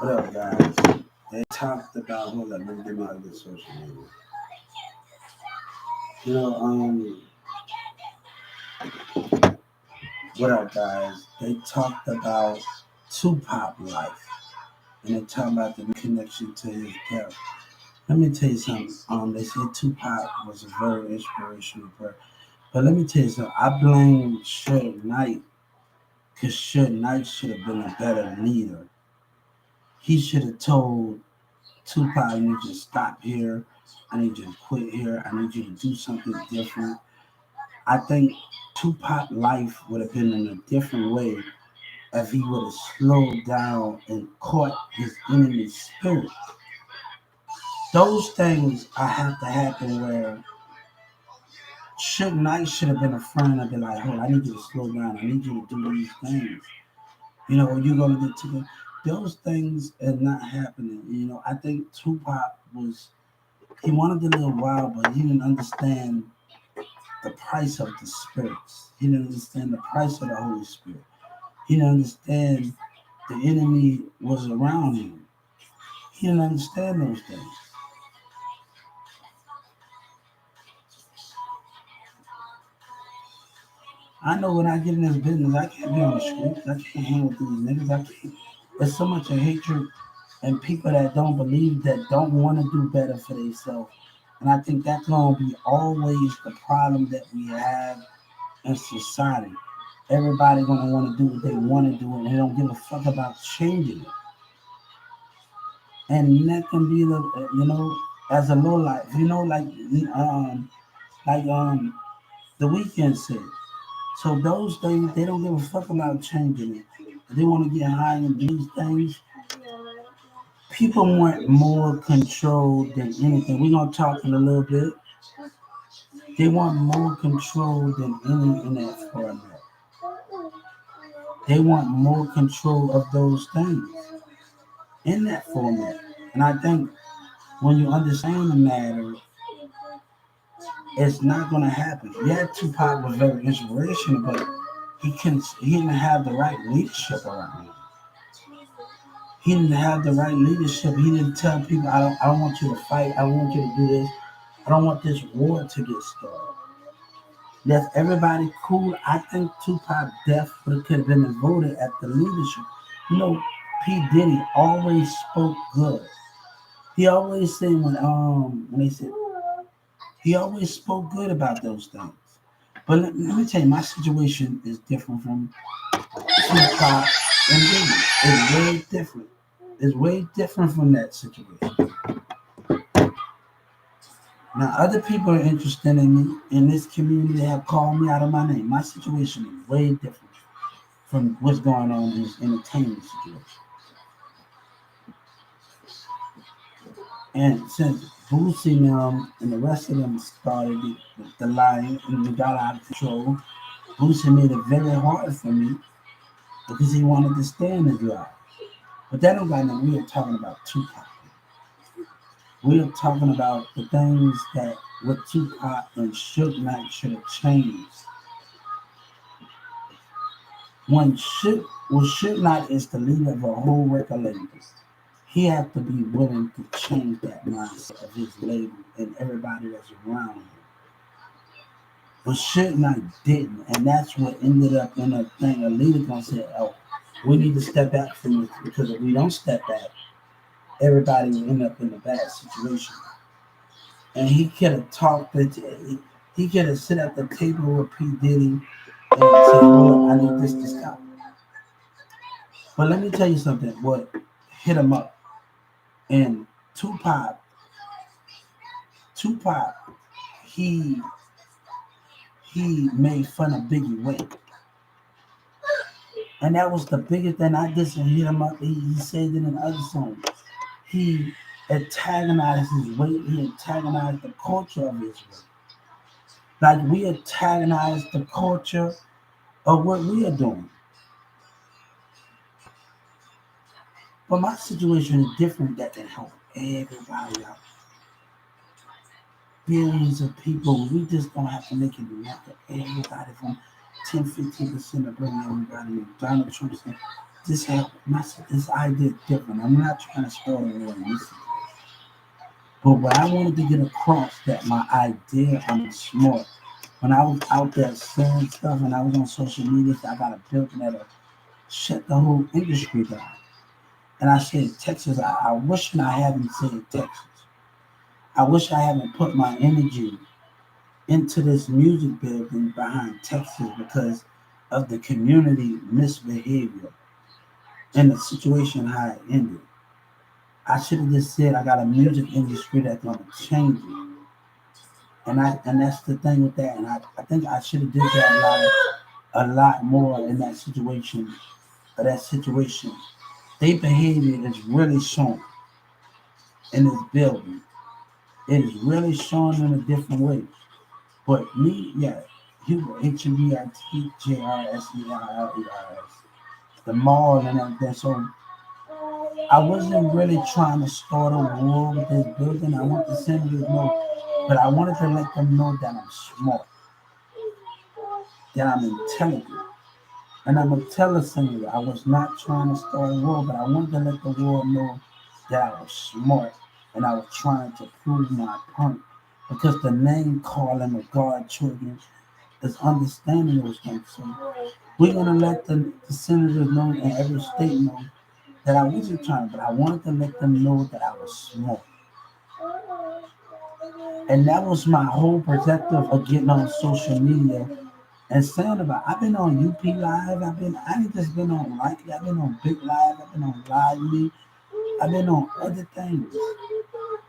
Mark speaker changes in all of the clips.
Speaker 1: What up, guys? They talked about, hold up, let me get my other social media. You know, what up, guys? They talked about Tupac life, and they talked about the connection to his death. Let me tell you something. They said Tupac was a very inspirational person, but let me tell you something. I blame Suge Knight because Suge Knight should have been a better leader. He should have told Tupac, I need you to stop here. I need you to quit here. I need you to do something different. I think Tupac life would have been in a different way if he would have slowed down and caught his enemy's spirit. Those things I have to happen where Suge Knight should have been a friend and be like, hold, I need you to slow down. I need you to do these things. You're gonna get to the those things are not happening. I think Tupac was he wanted to live wild, but he didn't understand the price of the spirits. He didn't understand the price of the Holy Spirit. He didn't understand the enemy was around him. He didn't understand those things. I know when I get in this business, I can't be on the streets. I can't hang with these niggas. I can't. There's so much of hatred and people that don't believe, that don't want to do better for themselves. And I think that's going to be always the problem that we have in society. Everybody going to want to do what they want to do, and they don't give a fuck about changing it. And that can be as a low life, like the weekend said. So those things, they don't give a fuck about changing it. They want to get high and do these things. People want more control than anything. We're gonna talk in a little bit. They want more control than any in that format. They want more control of those things in that format. And I think when you understand the matter, it's not gonna happen. Yeah, Tupac was very inspirational, but he didn't have the right leadership around him. He didn't have the right leadership. He didn't tell people, I don't want you to fight. I don't want you to do this. I don't want this war to get started. Left everybody cool. I think Tupac death could have been voted at the leadership. P. Diddy always spoke good. He always said when they said he always spoke good about those things. But let me tell you, my situation is different from Tupac and Biggie. It's way different. It's way different from that situation. Now, other people are interested in me in this community. They have called me out of my name. My situation is way different from what's going on in this entertainment situation. And since Boosie and the rest of them started the lying and we got out of control, Boosie made it very hard for me because he wanted to stay in his life. But that don't got nothing. We are talking about Tupac. We are talking about the things that what Tupac and Suge Knight should have changed. Suge Knight is the leader of a whole record label. He had to be willing to change that mindset of his label and everybody that's around him. But Suge Knight didn't, and that's what ended up in a thing. A leader gonna say, "Oh, we need to step back from this because if we don't step back, everybody will end up in a bad situation." And he could have talked it. He could have sit at the table with P. Diddy and said, "Look, I need this to stop." But let me tell you something. What hit him up and Tupac, he made fun of Biggie weight, and that was the biggest thing. I just hit him up. He said it in other songs. He antagonized his weight. He antagonized the culture of his weight. Like we antagonize the culture of what we are doing. But my situation is different that can help everybody out. Billions of people, we just don't have to make it enough for everybody from 10, 15% to bring everybody in. Donald Trump said, this idea is different. I'm not trying to start a war in this situation. But what I wanted to get across that my idea, I'm smart. When I was out there saying stuff and I was on social media, I got a building that'll shut the whole industry down. And I said Texas, I wish I hadn't said Texas. I wish I hadn't put my energy into this music building behind Texas because of the community misbehavior and the situation how it ended. I should have just said I got a music industry that's gonna change it. And that's the thing with that. And I think I should have did that a lot more in that situation. That situation. Their behavior is really shown in this building. It is really shown in a different way. But me, yeah, Hubert, HUBERTJRSERRERS, the mall and everything. So I wasn't really trying to start a war with this building. I want the senators to know, but I wanted to let them know that I'm smart, that I'm intelligent. And I'm gonna tell the senator I was not trying to start a war, but I wanted to let the world know that I was smart and I was trying to prove my point. Because the name calling of God children is understanding those things. So we're gonna let the senators know and every state know that I wasn't trying, but I wanted to let them know that I was smart. And that was my whole perspective of getting on social media and saying about I've been on UP Live, I ain't just been on Likely, I've been on Big Live, I've been on Live Me, I've been on other things.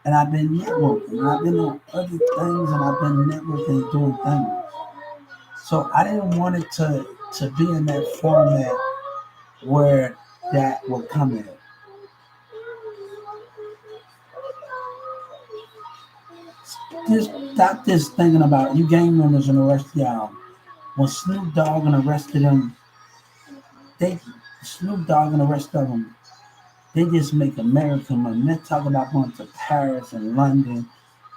Speaker 1: And I've been networking, and I've been on other things and I've been networking and doing things. So I didn't want it to be in that format where that would come in. Just stop this thinking about you gang members and the rest of y'all. When Snoop Dogg and the rest of them, they Snoop Dogg and the rest of them, they just make American money. They're talking about going to Paris and London,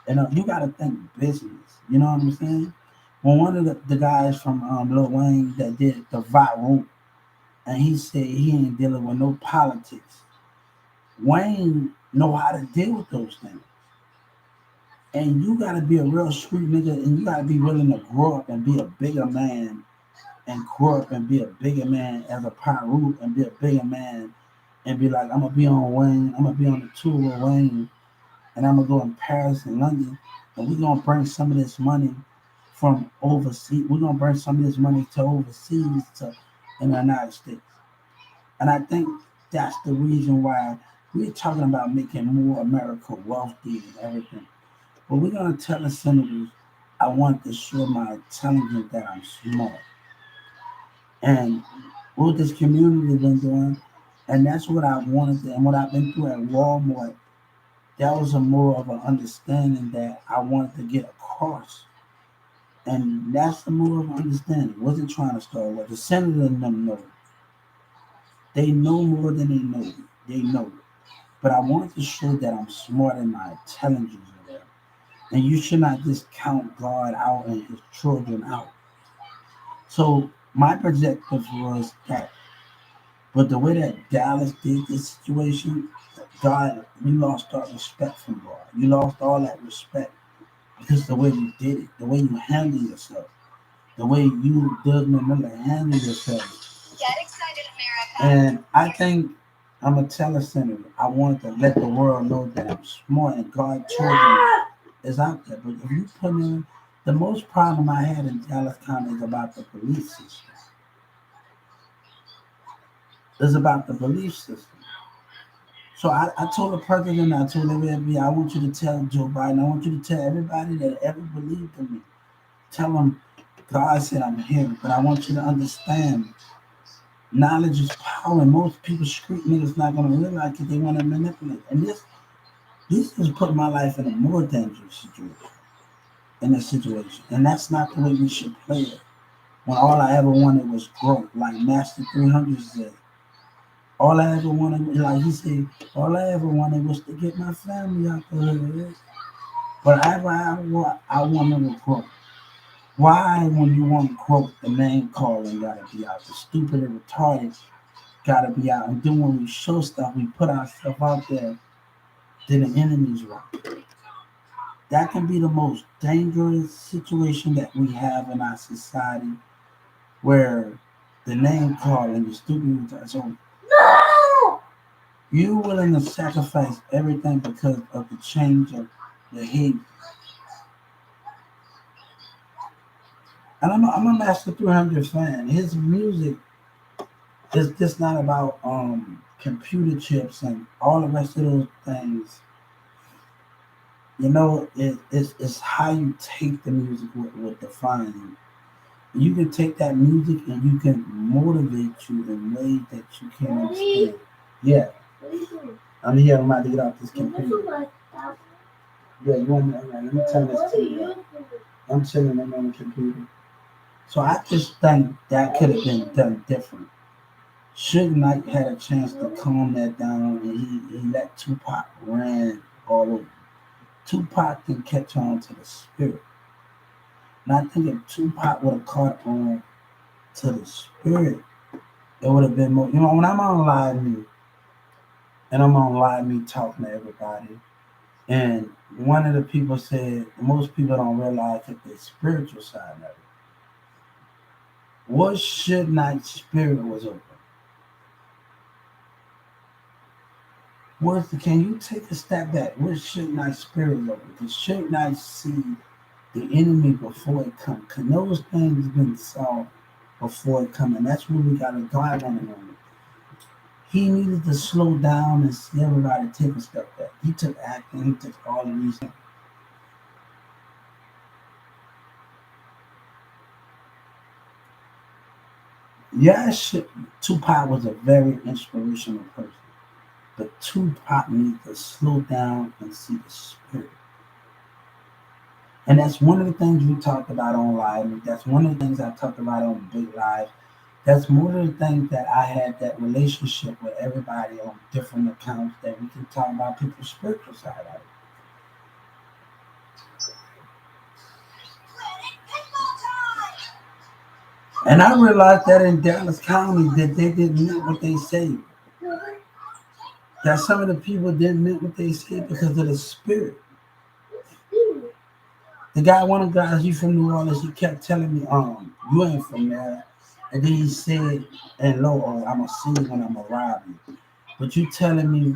Speaker 1: and you got to think business. You know what I'm saying? When one of the guys from Lil Wayne that did the viral, and he said he ain't dealing with no politics. Wayne know how to deal with those things. And you gotta be a real street nigga and you gotta be willing to grow up and be a bigger man and grow up and be a bigger man as a Pyru and be a bigger man and be like, I'm gonna be on Wayne, I'm gonna be on the tour with Wayne and I'm gonna go in Paris and London and we're gonna bring some of this money from overseas. We're gonna bring some of this money to overseas to in the United States. And I think that's the reason why we're talking about making more America wealthy and everything. But we're gonna tell the senators I want to show my intelligence that I'm smart. And what this community been doing, and that's what I wanted to, and what I've been through at Walmart, that was a more of an understanding that I wanted to get across. And that's the more of an understanding. Wasn't trying to start what the senator and them know. They know more than they know. They know. But I wanted to show that I'm smart in my intelligence in there. And you should not just count God out and his children out. So my perspective was that, but the way that Dallas did this situation, God, you lost all respect from God. You lost all that respect because the way you did it, the way you handled yourself, the way you, Desmond Miller, handled yourself. Get excited, America. And I think I'm a telesenator. I wanted to let the world know that I'm smart and God children is out there. But if you put in the most problem I had in Dallas County is about the belief system. It's about the belief system. So I told the president, I told everybody, I want you to tell Joe Biden, I want you to tell everybody that ever believed in me. Tell them God said I'm here, but I want you to understand knowledge is power. And most people, street niggas, not gonna realize that they want to manipulate. And this is putting my life in a more dangerous situation. In this situation, and that's not the way we should play it. When all I ever wanted was growth, like Master 300 said. All I ever wanted, like he said, all I ever wanted was to get my family out the hood. But I wanted growth. Why, when you want growth, the name calling gotta be out? The stupid and retarded gotta be out. And then when we show stuff, we put our stuff out there, then the enemy's right. That can be the most dangerous situation that we have in our society where the name calling is stupid. So you willing to sacrifice everything because of the change of behavior. And I'm a Master 300 fan. His music is just not about computer chips and all the rest of those things. You know, it's how you take the music what defines you. You can take that music and you can motivate you in ways that you can't understand. Yeah, I'm here. I'm about to get off this computer. Yeah, you want me? All right, let me turn this TV off. I'm chilling on the computer. So I just think that could have been done different. Suge Knight had a chance to calm that down, and he let Tupac ran all over. Tupac didn't catch on to the spirit. And I think if Tupac would have caught on to the spirit, it would have been more. You know, when I'm on live me and I'm on live me talking to everybody, and one of the people said most people don't realize that the spiritual side of it. What Suge Knight's spirit was open. Can you take a step back? What Suge Knight's spirit was open? Because Suge Knight see the enemy before it comes. Because those things been solved before it comes. And that's where we got to guard on it. He needed to slow down and see everybody take a step back. He took acting, he took all of these things. Yes, Tupac was a very inspirational person. But Tupac needs to slow down and see the spirit. And that's one of the things we talked about on live. That's one of the things I talked about on Big Live. That's one of the things that I had that relationship with everybody on different accounts that we can talk about people's spiritual side of it. And I realized that in Dallas County that they didn't mean what they say. That some of the people didn't mean what they said because of the spirit. The guy, one of the guys, he from New Orleans, he kept telling me, you ain't from there. And then he said, and low, oh, I'm a see you when I'm a rob you. But you telling me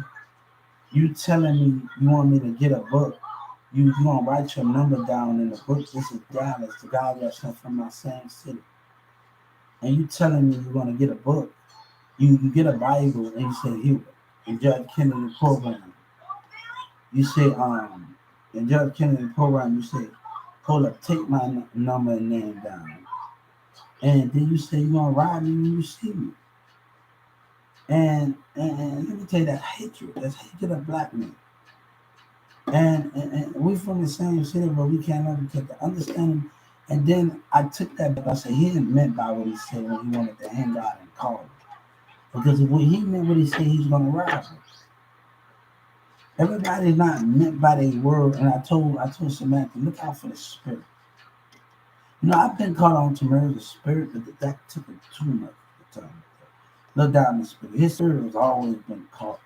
Speaker 1: you want me to get a book. You gonna write your number down in the book. This is Dallas, the guy that's from my same city. And you telling me you want to get a book. You get a Bible and you say, here, in Judge Kennedy program. You say, in Judge Kennedy program, you say, hold up, take my number and name down. And then you say you're gonna ride me when you see me. And let me tell you that hatred, that's hatred of black men. And we from the same city, but we can't ever get the understanding. And then I took that back. I said he didn't meant by what he said when he wanted to hang out and call me. Because when he meant what he said, he's gonna ride me. Everybody's not meant by their word. And I told Samantha, look out for the spirit. You know, I've been caught on to murder the spirit, but that took it too much to tell me. Look down the spirit. His spirit has always been caught.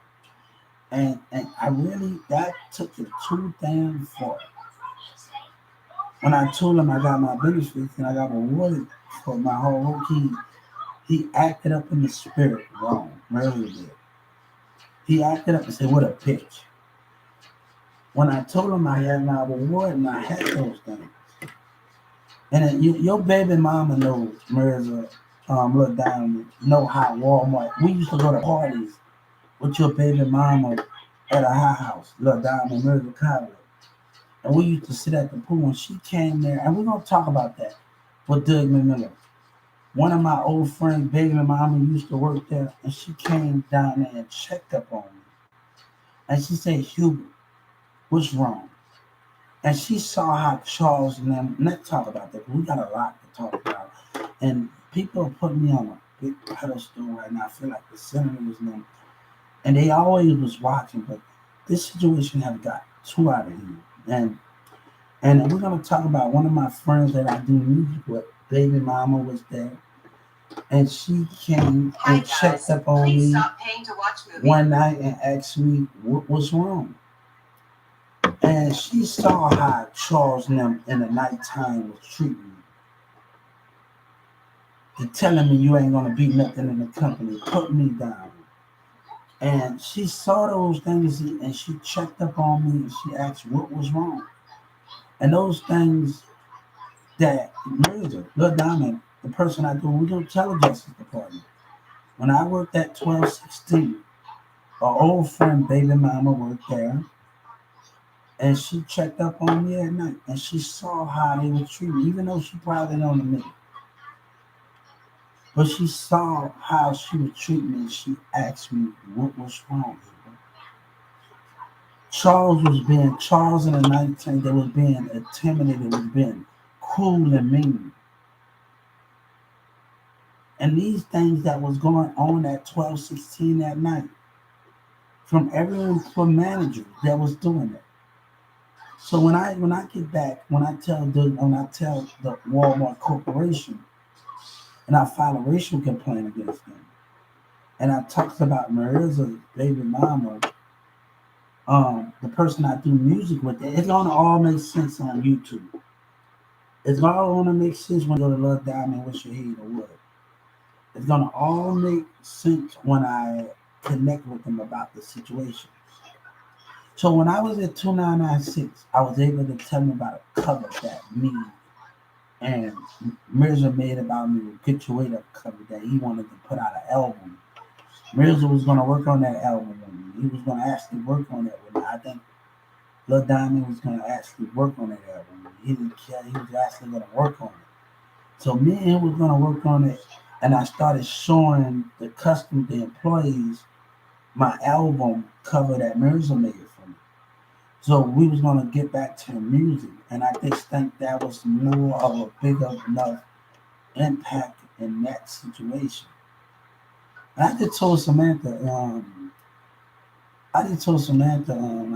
Speaker 1: And I really, that took it too damn far. When I told him I got my business fixed and I got rewarded for my whole work, he acted up in the spirit wrong. Murder did. He acted up and said, what a bitch. When I told him I had my reward and I had those things. And your baby mama knows, Mirza, look down, know how Walmart. We used to go to parties with your baby mama at a high house, look down in Mirza College. And we used to sit at the pool and she came there, and we're going to talk about that with Doug Miller. One of my old friends, baby mama, used to work there, and she came down there and checked up on me. And she said, Hubert, what's wrong? And she saw how Charles and them, let's talk about that. We got a lot to talk about. And people are putting me on a big pedestal right now. I feel like the senators and them. And they always was watching, but this situation have got too out of here. And we're gonna talk about one of my friends that I do music with. Baby mama was there. And she came and checked up on me one night and asked me what was wrong. And she saw how Charles and them in the nighttime was treating me. They're telling me you ain't gonna be nothing in the company, put me down. And she saw those things and she checked up on me and she asked what was wrong. And those things that Razor, Lil Diamond, the person we do Telejustice Department. When I worked at 1216, an old friend, baby mama, worked there. And she checked up on me at night. And she saw how they were treating me, even though she probably don't admit it. But she saw how she was treating me and she asked me what was wrong. Charles in the 19th, they was being intimidated, was being cruel and mean. And these things that was going on at 1216 that night, from managers that was doing it. So when I get back, when I tell the Walmart Corporation and I file a racial complaint against them, and I talked about Maria's baby mama, the person I do music with, it's gonna all make sense on YouTube. It's all gonna make sense when you go to Love Diamond with your head or what. It's gonna all make sense when I connect with them about the situation. So when I was at 2996, I was able to tell them about a cover that me and Mirza made about me, Get Your Weight Up cover that he wanted to put out an album. Mirza was gonna work on that album with me. He was gonna actually work on it with me. I think Lil Diamond was gonna actually work on that album. He didn't care. He was actually gonna work on it. So me and him was gonna work on it, and I started showing the employees my album cover that Mirza made for me. So we was gonna get back to the music, and I just think that was more of a big enough impact in that situation. And I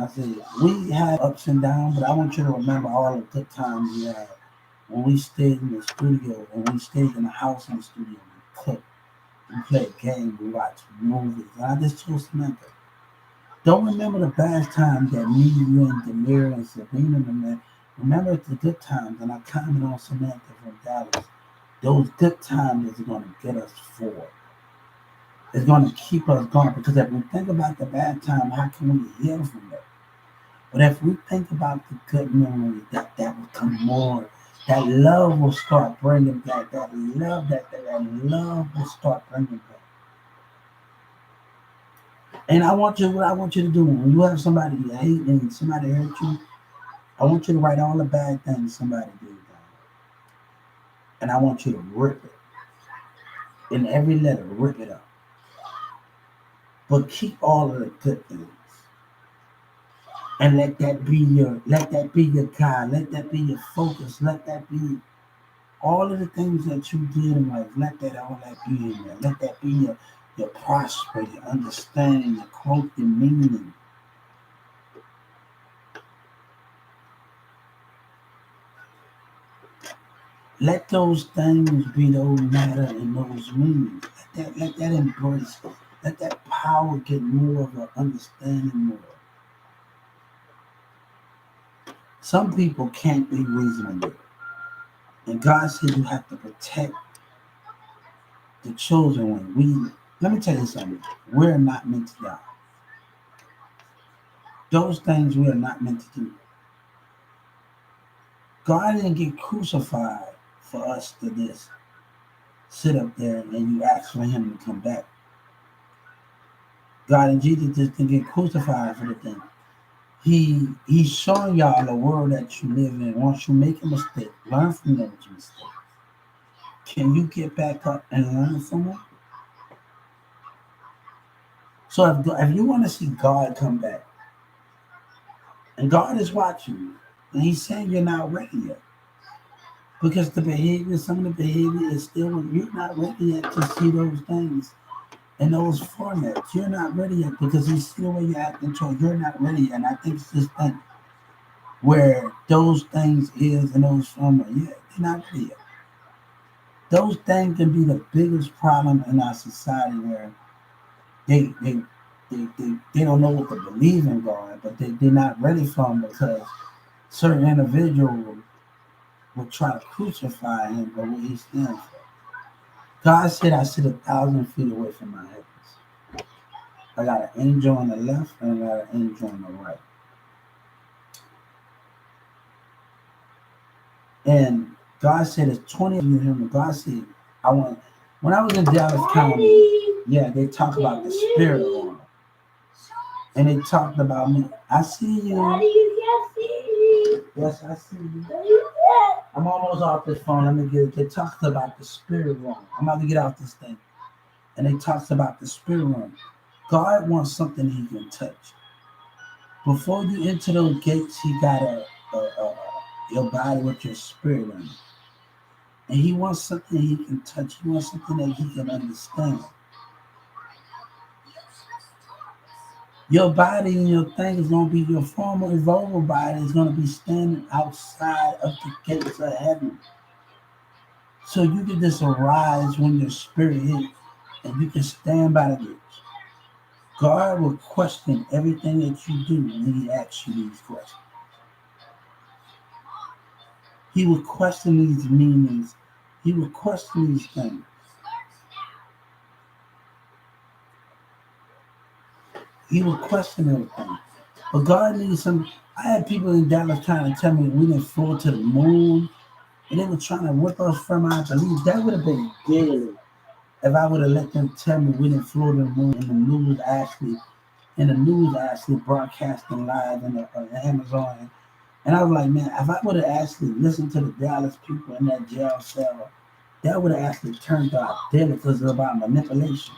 Speaker 1: said, we had ups and downs, but I want you to remember all the good times we had when we stayed in the studio, and we stayed in the house in the studio, we cooked, we played games, we watched movies. And I just told Samantha, don't remember the bad times that me, you, and Demir and Sabina and them. Remember the good times. And I commented on Samantha from Dallas. Those good times is going to get us forward. It's going to keep us going. Because if we think about the bad time, how can we heal from that? But if we think about the good memories, that will come more. That love will start bringing back. That love will start bringing back. And what I want you to do when you have somebody you hate and somebody hurt you, I want you to write all the bad things somebody did down. And I want you to rip it. In every letter, rip it up. But keep all of the good things. And let that be your guide. Let that be your focus. Let that be all of the things that you did in life. Let that all that be in there. Let that be your prosper, your understanding, your quote, your meaning. Let those things be those matter and those meanings. Let that embrace. Let that power get more of an understanding more. Some people can't be reasonable. And God said you have to protect the children let me tell you something. We're not meant to die. Those things we are not meant to do. God didn't get crucified for us to just sit up there and you ask for him to come back. God and Jesus just didn't get crucified for the thing. He's showing y'all the world that you live in. Once you make a mistake, learn from those mistakes. Can you get back up and learn from them? So if you want to see God come back, and God is watching you, and he's saying you're not ready yet. Because some of the behavior is still, you're not ready yet to see those things and those formats. You're not ready yet because you see the way you're acting towards, you're not ready yet. And I think it's this thing where those things is and those formats, yeah, they're not ready yet. Those things can be the biggest problem in our society where they they they don't know what to believe in God, but they're not ready for him because certain individuals will try to crucify him for what he stands for. God said, I sit 1,000 feet away from my heavens. I got an angel on the left and I got an angel on the right. And God said, it's 20 of you human. God said, I want, when I was in Dallas County, yeah, they talk about the spirit world. And they talked about me. I see you. Daddy, you can't see me. Yes, I see you. No, you can't. I'm almost off this phone. Let me get it. They talked about the spirit realm. I'm about to get off this thing. And they talked about the spirit realm. God wants something he can touch. Before you enter those gates, he got your body with your spirit in it. And he wants something he can touch. He wants something that he can understand. Your body and your thing is going to be your former evolved body is going to be standing outside of the gates of heaven. So you can just arise when your spirit hits and you can stand by the gates. God will question everything that you do when he asks you these questions. He will question these meanings. He will question these things. He will question everything. But God needs some. I had people in Dallas trying to tell me we didn't fall to the moon, and they were trying to whip us from our belief. That would have been deadly if I would have let them tell me we didn't float to the moon, and the news actually broadcasting live in the Amazon. And I was like, man, if I would have actually listened to the Dallas people in that jail cell, that would have actually turned out deadly because it's about manipulation.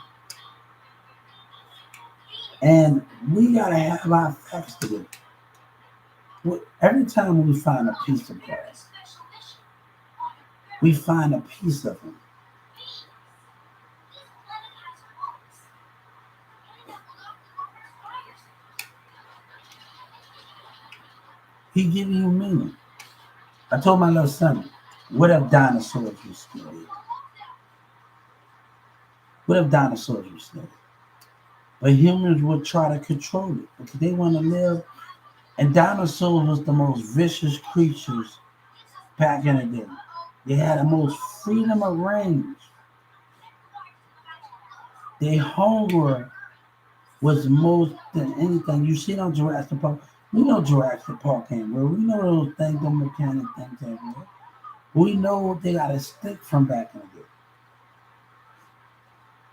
Speaker 1: And we gotta have our facts together. Every time we find a piece of God, we find a piece of him. He give you meaning. I told my little son, what if dinosaurs were still here? What if dinosaurs were still here? But humans would try to control it because they want to live. And dinosaurs was the most vicious creatures back in the day. They had the most freedom of range. Their hunger was most than anything. You see on Jurassic Park. We know Jurassic Park ain't real. We know those things, the mechanic things ain't real. We know they got a stick from back in the day.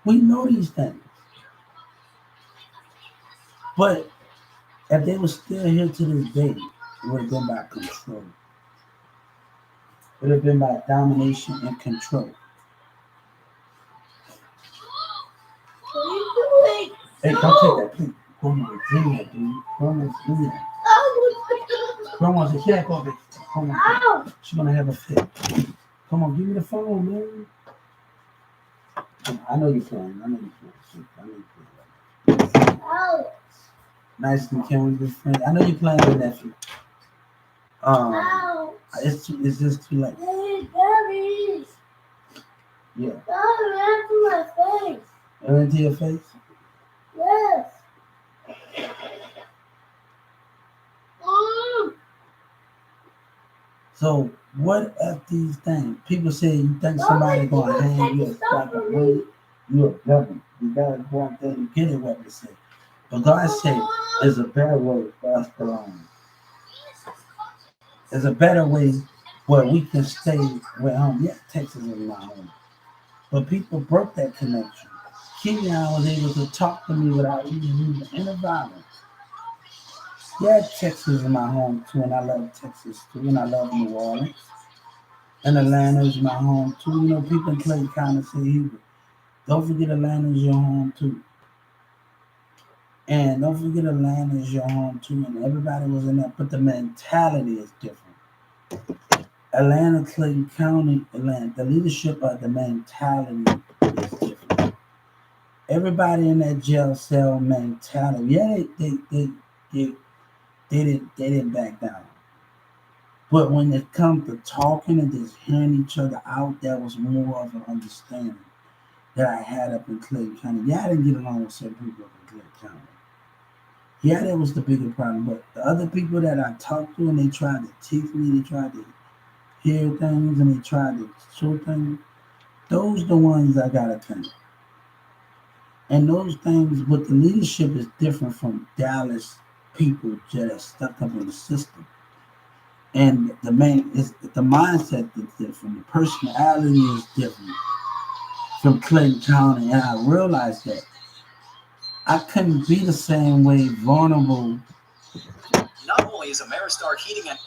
Speaker 1: We know these things. But if they were still here to this day, it would have been by control. It would have been by domination and control. What are you doing? Hey, don't take that, please. Grandma's in there, dude. Grandma's in there. Grandma's a cat puppy. Come on. She's gonna have a fit. Come on, give me the phone, man. I know you're playing. I know you're playing. I know you're playing. Ouch. Nice and can we be friends? I know you're playing with nephew. It's just too late. Hey, Daddy. Yeah. Daddy, ran to my face. It ran to your face? Yes. So what if these things? People say you think somebody's gonna hang you a strike away, you're a devil. You gotta go out there and get it what they say. But God said there's a better way for us to learn. There's a better way where we can stay with home. Yeah, Texas is my home. But people broke that connection. Kenyon was able to talk to me without even using any violence. Yeah, Texas is my home too, and I love Texas too, and I love New Orleans. And Atlanta is my home too. You know, people in Clayton County say, don't forget Atlanta is your home too. And don't forget Atlanta is your home too. And everybody was in that, but the mentality is different. Atlanta, Clayton County, Atlanta, the leadership of the mentality is different. Everybody in that jail cell mentality, yeah, they didn't back down. But when it comes to talking and just hearing each other out, that was more of an understanding that I had up in Clayton County. Yeah, I didn't get along with certain people up in Clayton County. Yeah, that was the bigger problem. But the other people that I talked to and they tried to teach me, they tried to hear things and they tried to show things, those the ones I gotta thank. And those things with the leadership is different from Dallas people just stuck up in the system. And the main is the mindset is different, the personality is different from Clayton County, and I realized that I couldn't be the same way vulnerable. Not only is Ameristar heating and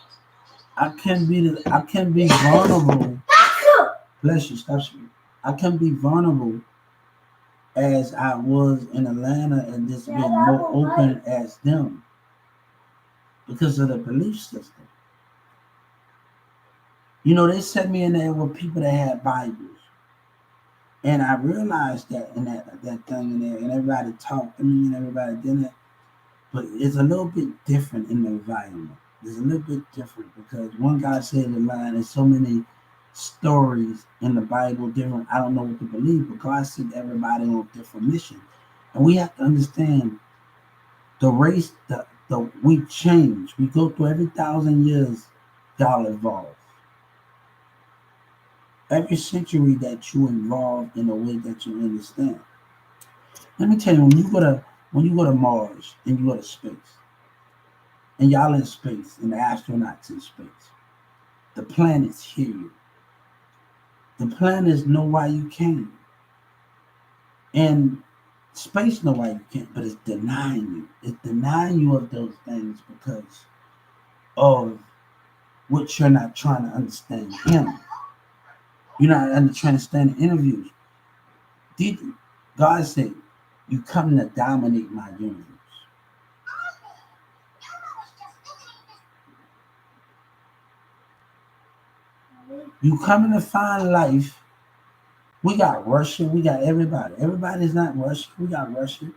Speaker 1: I can be vulnerable. Bless you, stop speaking. I can be vulnerable as I was in Atlanta and just being more open as them because of the belief system. You know, they set me in there with people that had Bibles. And I realized that in that thing in there, and everybody talked to me and everybody did it. But it's a little bit different in the environment. It's a little bit different because one guy said in the line, there's so many stories in the Bible different. I don't know what to believe, but God sent everybody on different missions. And we have to understand the race, the we change. We go through every 1,000 years, y'all evolve. Every century that you involve in a way that you understand. Let me tell you, when you go to Mars and you go to space, and y'all in space, and the astronauts in space, the planets hear you. The planets know why you came. And space know why you can't, but it's denying you. It's denying you of those things because of what you're not trying to understand him. You're not trying to understand the interviews. God said, you come to dominate my universe. You coming to find life. We got Russia. We got everybody. Everybody's not Russia. We got Russia.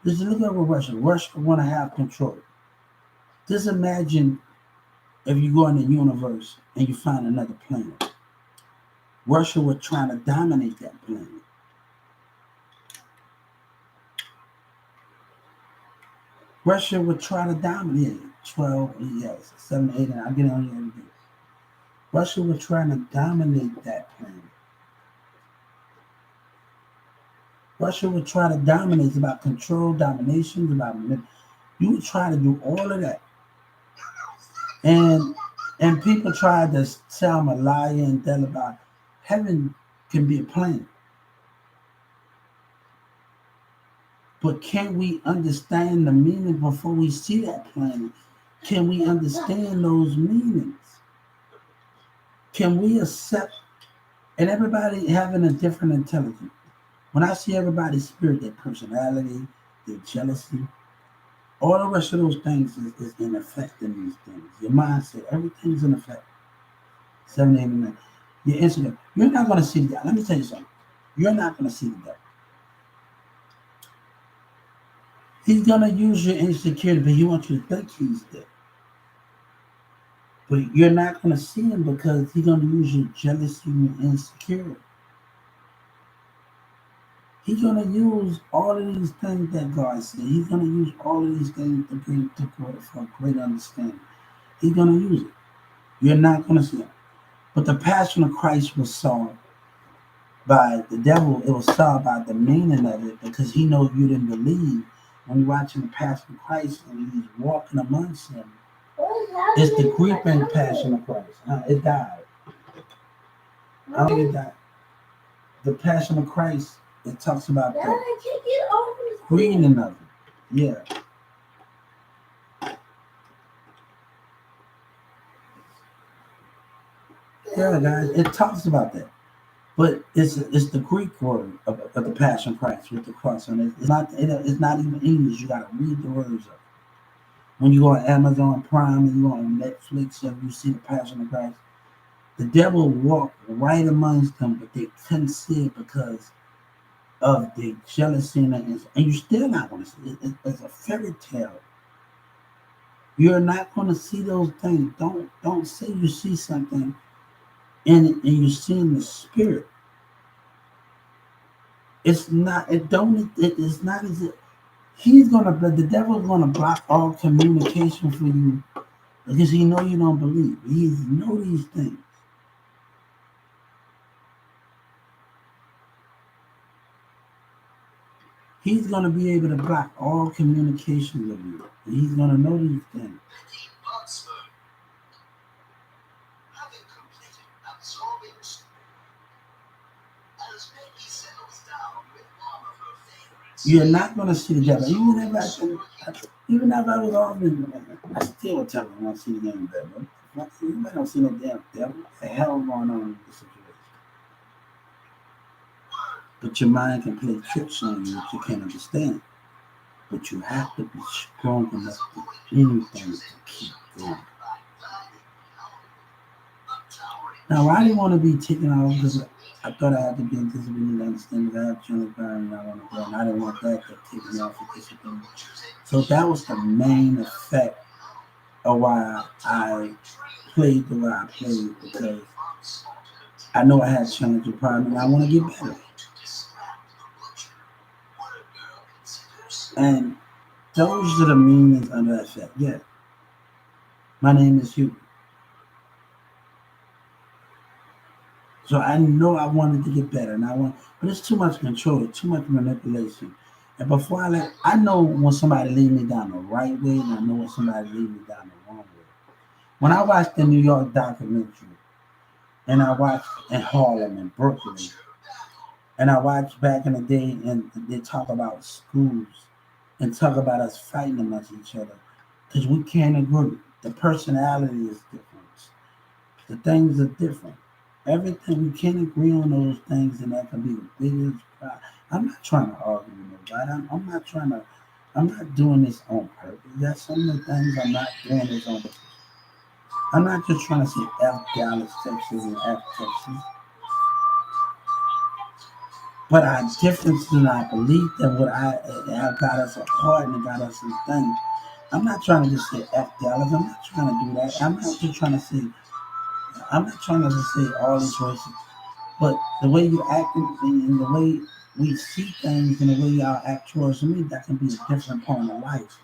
Speaker 1: Just look at Russia. Russia want to have control. Just imagine if you go in the universe and you find another planet. Russia was trying to dominate that planet. Russia would try to dominate 12, yes, 7, 8, and I get on here every day. Russia was trying to dominate that planet. Russia would try to dominate. It's about control, domination, it's about you would try to do all of that. And people tried to tell them a lie and tell about heaven can be a planet. But can we understand the meaning before we see that planet? Can we understand those meanings? Can we accept, and everybody having a different intelligence. When I see everybody's spirit, their personality, their jealousy, all the rest of those things is in effect in these things. Your mindset, everything's in effect. 7, 8, and 9. Your Instagram. You're not going to see the devil. Let me tell you something. You're not going to see the devil. He's going to use your insecurity, but he wants you to think he's there. But you're not going to see him because he's going to use your jealousy and insecurity. He's going to use all of these things that God said. He's going to use all of these things for great understanding. He's going to use it. You're not going to see it. But the passion of Christ was solved by the devil. It was solved by the meaning of it because he knows you didn't believe. When you're watching the passion of Christ and he's walking amongst them, it's the creeping passion of Christ. It died. I don't think it died. The passion of Christ, it talks about the breathing of it. Yeah. Yeah, guys, it talks about that. But it's the Greek word of the Passion Christ with the cross on it. It's not even English. You got to read the words of it. When you go on Amazon Prime and you go on Netflix and you see the Passion of Christ, the devil walked right amongst them, but they couldn't see it because of the jealousy and you're still not going to see it. It's a fairy tale. You're not going to see those things. Don't say you see something and you see in the spirit. It's not. It don't. It's not as if he's gonna. The devil's gonna block all communication for you because he know you don't believe. He know these things. He's gonna be able to block all communication with you. He's gonna know these things. You're not gonna see the devil. Even if I was off in, I still tell him I see the damn devil. You might not see no damn devil. What the hell going on in this situation? But your mind can play tricks on you that you can't understand. But you have to be strong enough to anything to keep going. Now, I didn't want to be taken off because I thought I had to be in discipline to understand that I have children and I want to go, and I didn't want that to take me off of discipline. So that was the main effect of why I played the way I played, because I know I had challenging problems and I want to get better. And those are the meanings under that effect. Yeah, my name is Hugh. So I know I wanted to get better, and but it's too much control, too much manipulation. And before I know when somebody lead me down the right way, and I know when somebody lead me down the wrong way. When I watched the New York documentary, and I watched in Harlem and Brooklyn, and I watched back in the day, and they talk about schools, and talk about us fighting amongst each other, because we can't agree. The personality is different. The things are different. Everything we can't agree on those things, and that can be the biggest problem. I'm not trying to argue with nobody. I'm not trying to. I'm not doing this on purpose. That's some of the things I'm not doing this on purpose. I'm not just trying to say F Dallas, Texas, and F Texas, but our differences in our belief and what I have got us apart and got us some things. I'm not trying to just say F Dallas. I'm not trying to do that. I'm not just trying to say. I'm not trying to just say all these choices. But the way you act and the way we see things and the way y'all act towards me, that can be a different point of life.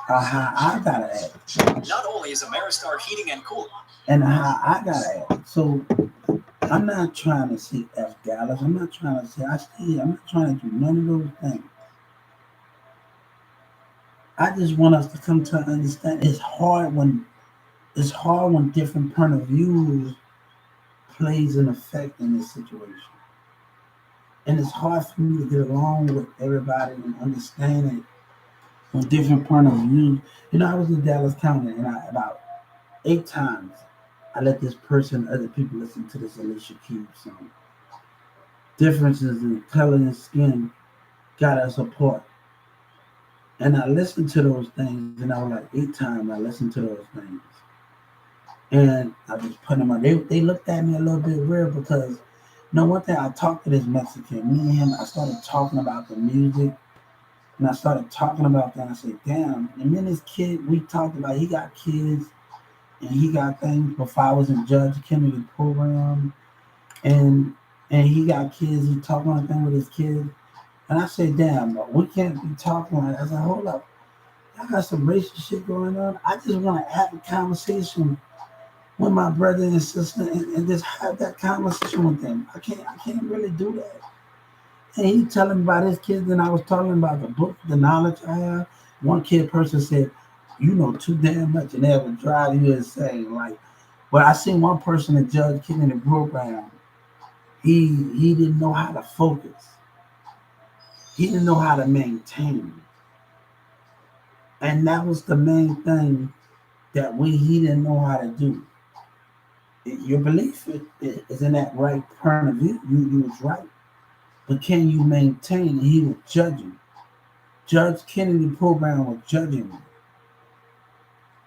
Speaker 1: Or how I gotta act. Not only is Ameristar heating and cooling. And how I gotta act. So I'm not trying to say F Dallas. I'm not trying to say I'm not trying to do none of those things. I just want us to come to understand it's hard when different point of views plays an effect in this situation. And it's hard for me to get along with everybody and understand it from different point of view. You know, I was in Dallas County, and about 8 times I let this person, other people, listen to this Alicia Keys song. Differences in color and skin got us apart. And I listened to those things, and I was like 8 times I listened to those things. And I was putting them on. They looked at me a little bit weird because, one thing, I talked to this Mexican. Me and him, I started talking about the music. And I started talking about that. I said, damn. And then this kid, we talked about, he got kids and he got things before I was in Judge Kennedy program. And he got kids. He talking on thing with his kids. And I said, damn, but we can't be talking like that. I said, hold up. I got some racist shit going on. I just want to have a conversation with my brother and sister and just have that conversation with them. I can't really do that. And he telling me about his kids, and I was telling him about the book, the knowledge I have. One person said, "You know too damn much," and that would drive you insane. Like, but I seen one person, a judge, kid in the program. He didn't know how to focus. He didn't know how to maintain, and that was the main thing that he didn't know how to do. Your belief is in that right point of view. You was right, but can you maintain? He was judging. Judge Kennedy program was judging me.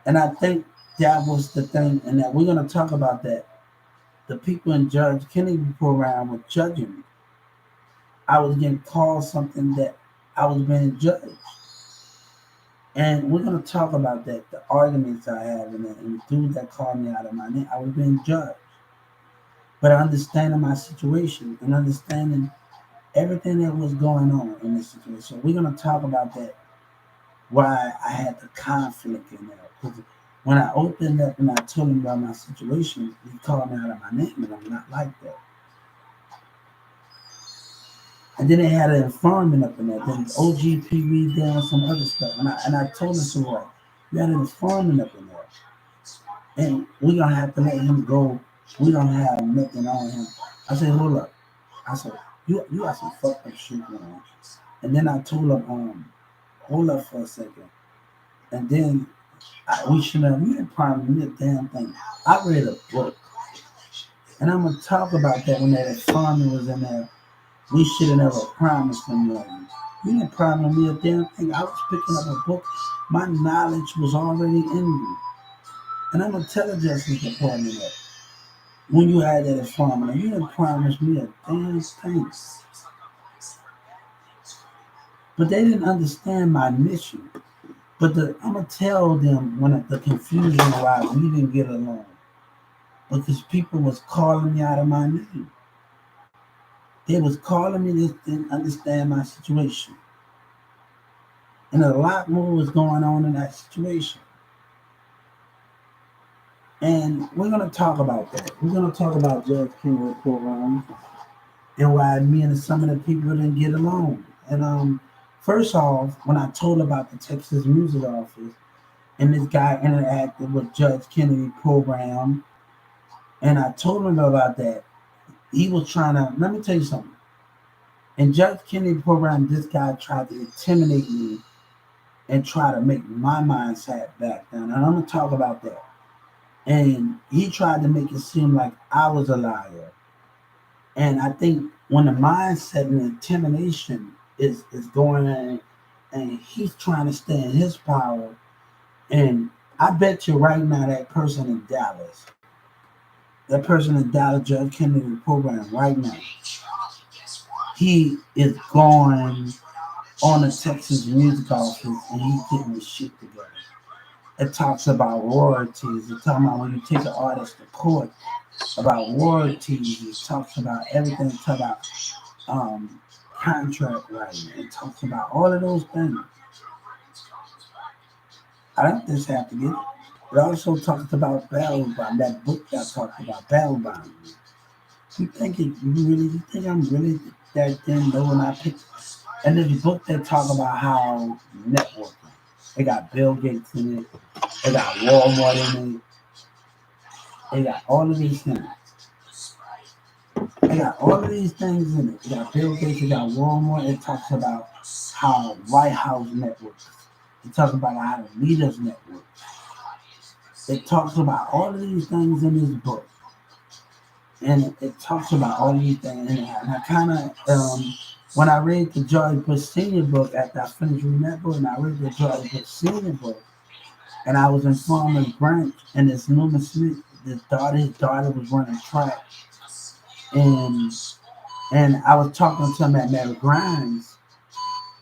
Speaker 1: And I think that was the thing, and that we're going to talk about that. The people in Judge Kennedy program were judging me. I was getting called something that I was being judged. And we're gonna talk about that, the arguments I have, and the dude that called me out of my name. I was being judged, but understanding my situation and understanding everything that was going on in this situation. So we're gonna talk about that. Why I had the conflict in there. Because when I opened up and I told him about my situation, he called me out of my name, and I'm not like that. And then they had an informant up in there. Then OGP down some other stuff. And I told him, so what? You had an informant up in there. And we're gonna have to let him go. We don't have nothing on him. I said, hold up. I said, you got some fucked up shit going on. And then I told him, hold up for a second. And then we should have, we didn't promise me a damn thing. I read a book. And I'm gonna talk about that when that informant was in there. We should have never promised him nothing. You didn't promise me a damn thing. I was picking up a book. My knowledge was already in me. And I'm gonna tell the Justice Department that when you had that informant, you didn't promise me a damn thing. But they didn't understand my mission. But I'm gonna tell them when the confusion why we didn't get along. Because people was calling me out of my name. They was calling me, this didn't understand my situation. And a lot more was going on in that situation. And we're going to talk about that. We're going to talk about Judge King program and why me and some of the people didn't get along. And first off, when I told about the Texas Music Office and this guy interacted with Judge Kennedy program, and I told him about that, he was trying to, let me tell you something. In Judge Kennedy program, this guy tried to intimidate me and try to make my mindset back down. And I'm gonna talk about that. And he tried to make it seem like I was a liar. And I think when the mindset and intimidation is going on, and he's trying to stay in his power, and I bet you right now that person in Dallas, Judge Kennedy program right now, he is going on the Texas Music Office and he's getting his shit together. It talks about royalties. It talks about when you take an artist to court about royalties. It talks about everything. It talks about um, contract writing. It talks about all of those things. I don't just have to get it. It also talks about bail bond. That book that talks about bail bond. You think I'm really that thing though when I pick? And there's a book that talk about how networking. They got Bill Gates in it. They got Walmart in it. They got all of these things. They got all of these things in it. They got Bill Gates. They got Walmart. It talks about how White House networks. It talks about how the leaders network. It talks about all of these things in this book. And it talks about all these things. And I kind of, when I read the George Bush Senior book, after I finished reading that book, and I read the George Bush Senior book, and I was in Farmer's Branch, and this Newman Smith, his daughter was running track, and I was talking to him at Mary Grimes.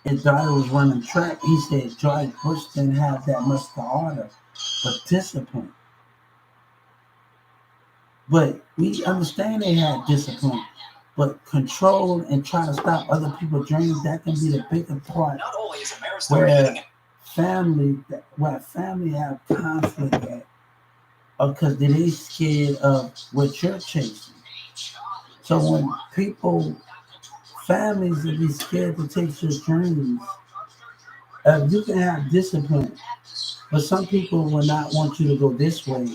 Speaker 1: His daughter was running track. He said George Bush didn't have that much to order, but discipline. But we understand they had discipline, but control and try to stop other people's dreams, that can be the bigger part where family have conflict at, because they scared of what you're chasing. So when families will be scared to take your dreams, you can have discipline, but some people will not want you to go this way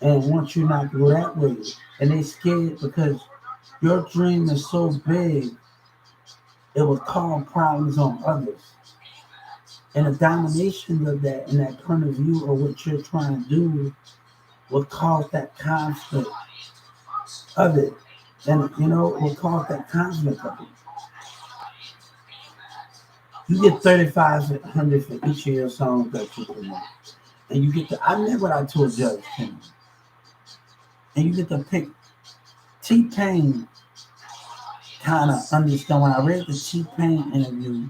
Speaker 1: and want you not to go that way. And they scared because your dream is so big, it will cause problems on others. And the domination of that and that point of view of what you're trying to do will cause that conflict of it. And will cause that conflict of it. You get 3,500 for each of your songs that you promote. And you get I remember what I told Judge Kennedy. And you get to pick T-Pain. Kind of understand when I read the T-Pain interview,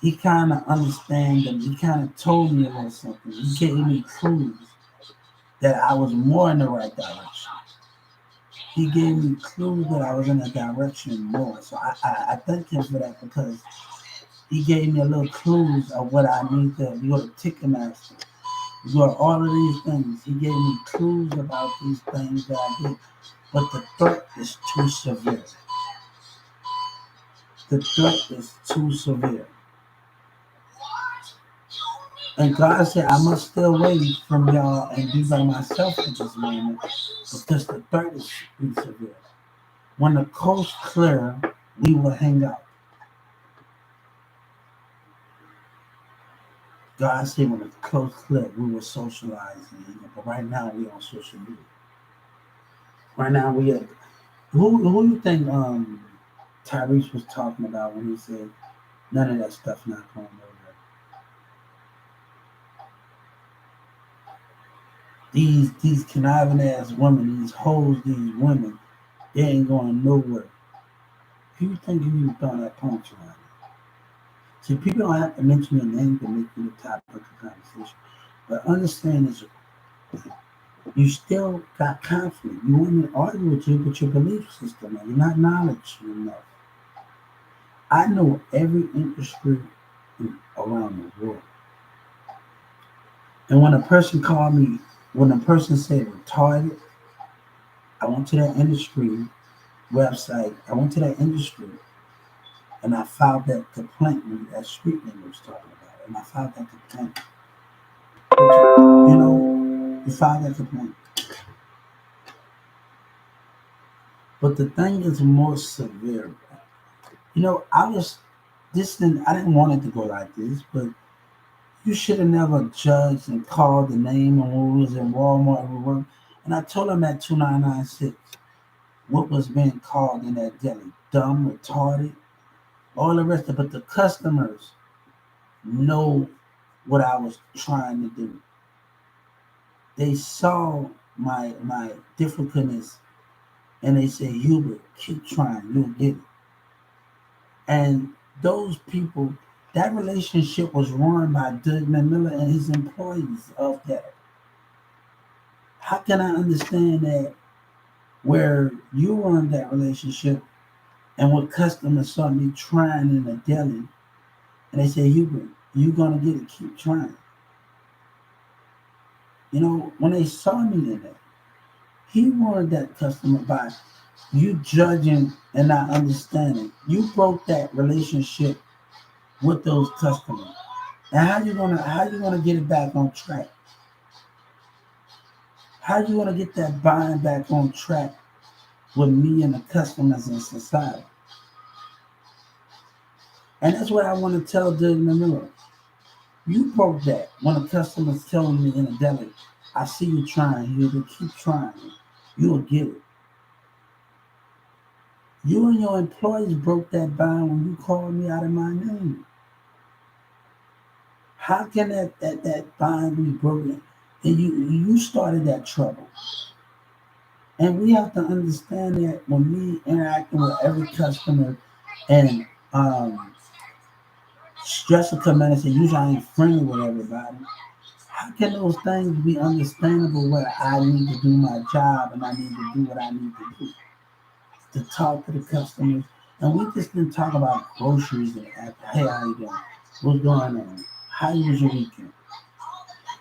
Speaker 1: he kind of understand them. He kind of told me a little something. He gave me clues that I was more in the right direction. He gave me clues that I was in a direction more. So I thank him for that because he gave me a little clues of what I need to. You go to Ticketmaster. You go to all of these things. He gave me clues about these things that I did. But the threat is too severe. The threat is too severe. And God said, I must stay away from y'all and be by myself at this moment because the threat is too severe. When the coast clear, we will hang out. God said when the coast clear, we will socialize. But right now, we on social media. Right now, we at who you think Tyrese was talking about when he said none of that stuff not going nowhere. These conniving ass women, these hoes, these women, they ain't going nowhere. Who you think you even throwing that punchline? See, people don't have to mention your name to make you the topic of conversation. But understand is you still got conflict. You want to argue with you, but your belief system, and you're not knowledgeable enough. I know every industry around the world. And when a person called me, when a person said retarded, I went to that industry website. I went to that industry and I filed that complaint that street nigga was talking about. And I filed that complaint. You filed that complaint. But the thing is more severe. I was I didn't want it to go like this, but you should have never judged and called the name and when we was in Walmart. And I told him at 2996 what was being called in that deli. Dumb, retarded, all the rest of it. But the customers know what I was trying to do. They saw my difficultness and they said, Hubert, keep trying, you'll get it. And those people, that relationship was run by Doug Miller and his employees of that. How can I understand that where you run that relationship and when customers saw me trying in a deli and they say, Hubert, you're gonna get it, keep trying. When they saw me in that, he warned that customer by you judging and not understanding. You broke that relationship with those customers. And how you gonna get it back on track? How you gonna get that buying back on track with me and the customers in society? And that's what I want to tell Dylan Miller. You broke that when a customer's telling me in a deli, I see you trying, you keep trying. You'll get it. You and your employees broke that bond when you called me out of my name. How can that bond be broken? And you started that trouble. And we have to understand that when me interacting with every customer and Jessica Medicine, usually I ain't friendly with everybody. How can those things be understandable where I need to do my job and I need to do what I need to do to talk to the customers? And we just been talking about groceries and hey, how you doing? What's going on? How was your weekend?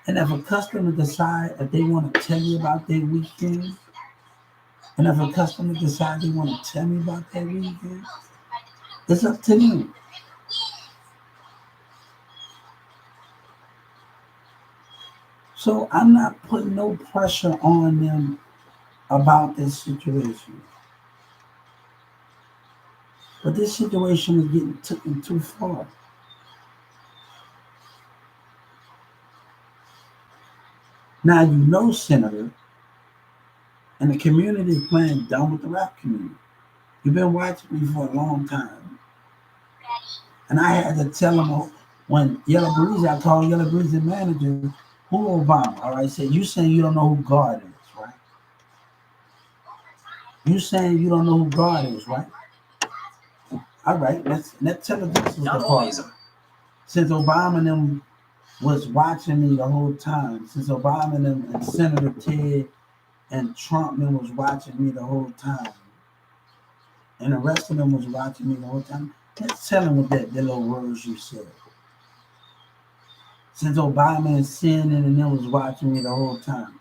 Speaker 1: And if a customer decide if they want to tell you about their weekend, and if a customer decide they want to tell me about their weekend, it's up to them. So I'm not putting no pressure on them about this situation. But this situation is getting taken too far. Now Senator, and the community is playing dumb with the rap community. You've been watching me for a long time. And I had to tell him when Yellow Breezy, I called Yellow Breezy manager, who Obama, all right, said, you saying you don't know who God is, right? You saying you don't know who God is, right? All right, let's tell the Justice Department. Since Obama and them was watching me the whole time, since Obama and them and Senator Ted and Trump and them was watching me the whole time, and the rest of them was watching me the whole time, let's tell them what the little words you said. Since Obama and CNN and them was watching me the whole time,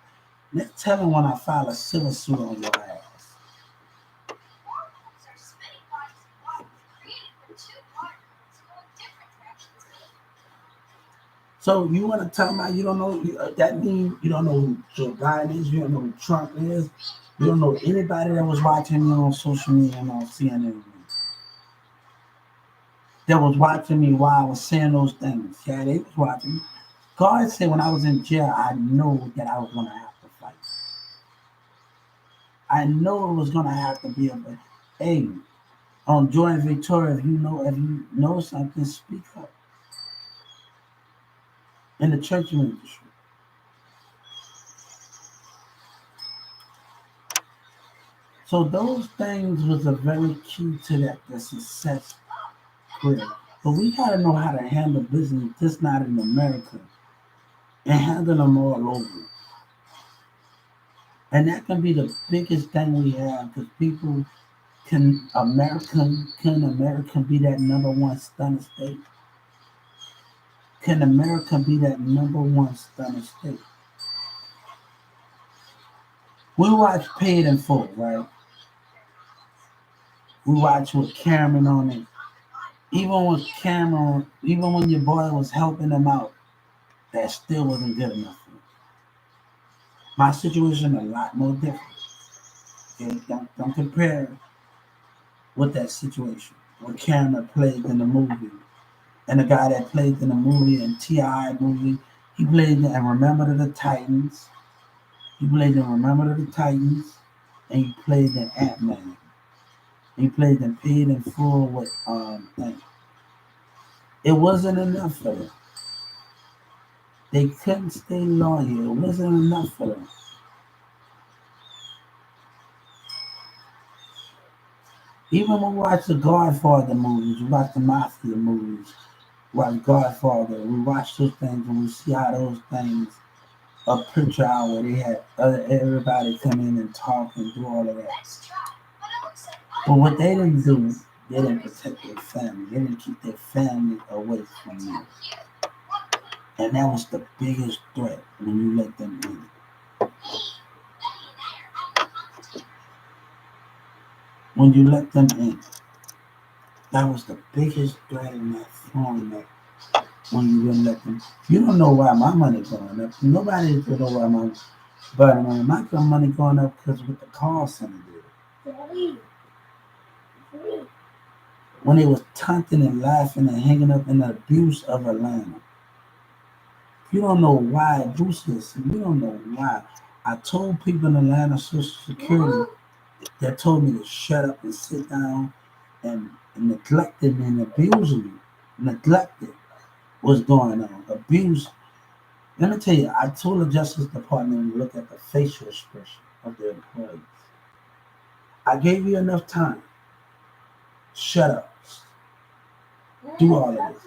Speaker 1: let's tell them when I file a civil suit on your ass. So you want to tell me you don't know that means you don't know who Joe Biden is, you don't know who Trump is, you don't know anybody that was watching me on social media and on CNN that was watching me while I was saying those things. Yeah, they was watching me. God said when I was in jail, I know that I was gonna have to fight. I know it was gonna have to be a hey, on Jordan Victoria, if you know something, speak up in the church ministry. So those things was a very key to that the success career. But we gotta know how to handle business just not in America and handle them all over. And that can be the biggest thing we have because people can America be that number one stunner state? Can America be that number one stunner state? We watch Paid in Full, right? We watch with Cameron on it. Even when your boy was helping him out, that still wasn't good enough for him. My situation a lot more different. Okay? Don't compare with that situation. What Cameron played in the movie. And the guy that played in the movie and T.I. movie, he played in Remember the Titans. He played in Remember the Titans. And he played in Ant-Man. He played in Paid in Full with it wasn't enough for them. They couldn't stay loyal. It wasn't enough for them. Even when we watch the Godfather movies, we watch the Mafia movies, we watch Godfather, we watch those things and we see how those things a picture out where they had everybody come in and talk and do all of that. But what they didn't do, they didn't protect their family. They didn't keep their family away from you. And that was the biggest threat when you let them in. When you let them in, that was the biggest threat in that throwing that when you wouldn't let them. You don't know why my money going up. Nobody don't know why my money going up because what the call center did. When they was taunting and laughing and hanging up in the abuse of Atlanta. You don't know why abuse is. You don't know why. I told people in Atlanta Social Security that told me to shut up and sit down and neglected me and abusing me. Neglected what's going on. Abuse. Let me tell you, I told the Justice Department to look at the facial expression of their employees. I gave you enough time. Shut up. Do all of this.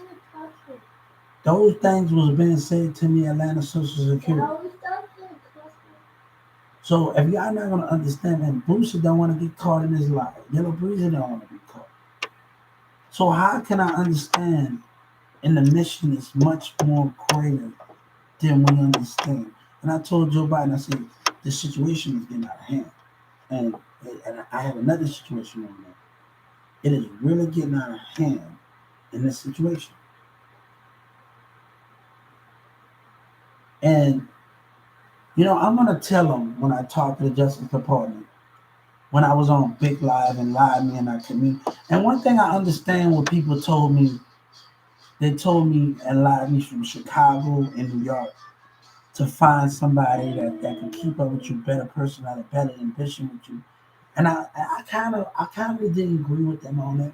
Speaker 1: Those things was being said to me Atlanta Social Security. So if y'all not gonna understand that Boosie don't want to get caught in his lie, Yellow Breezy don't want to be caught. So how can I understand? And the mission is much more greater than we understand. And I told Joe Biden, I said, the situation is getting out of hand. And, and I have another situation on that. It is really getting out of hand in this situation. And, I'm going to tell them when I talk to the Justice Department, when I was on Big Live and Live Me and I community. And one thing I understand what people told me, they told me and Live Me from Chicago and New York to find somebody that can keep up with you, better personality, better ambition with you. And I kind of didn't agree with them on that.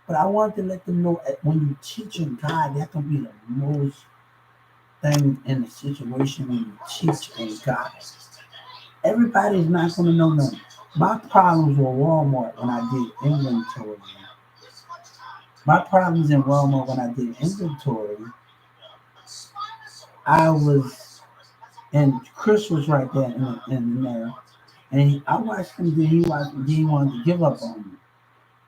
Speaker 1: But I wanted to let them know that when you teaching God, that can be the most thing in the situation when you teach and God. Everybody's not going to know nothing. My problems with Walmart when I did inventory My problems in Walmart when I did inventory, I was, and Chris was right there in there, and I watched him. He wanted to give up on me.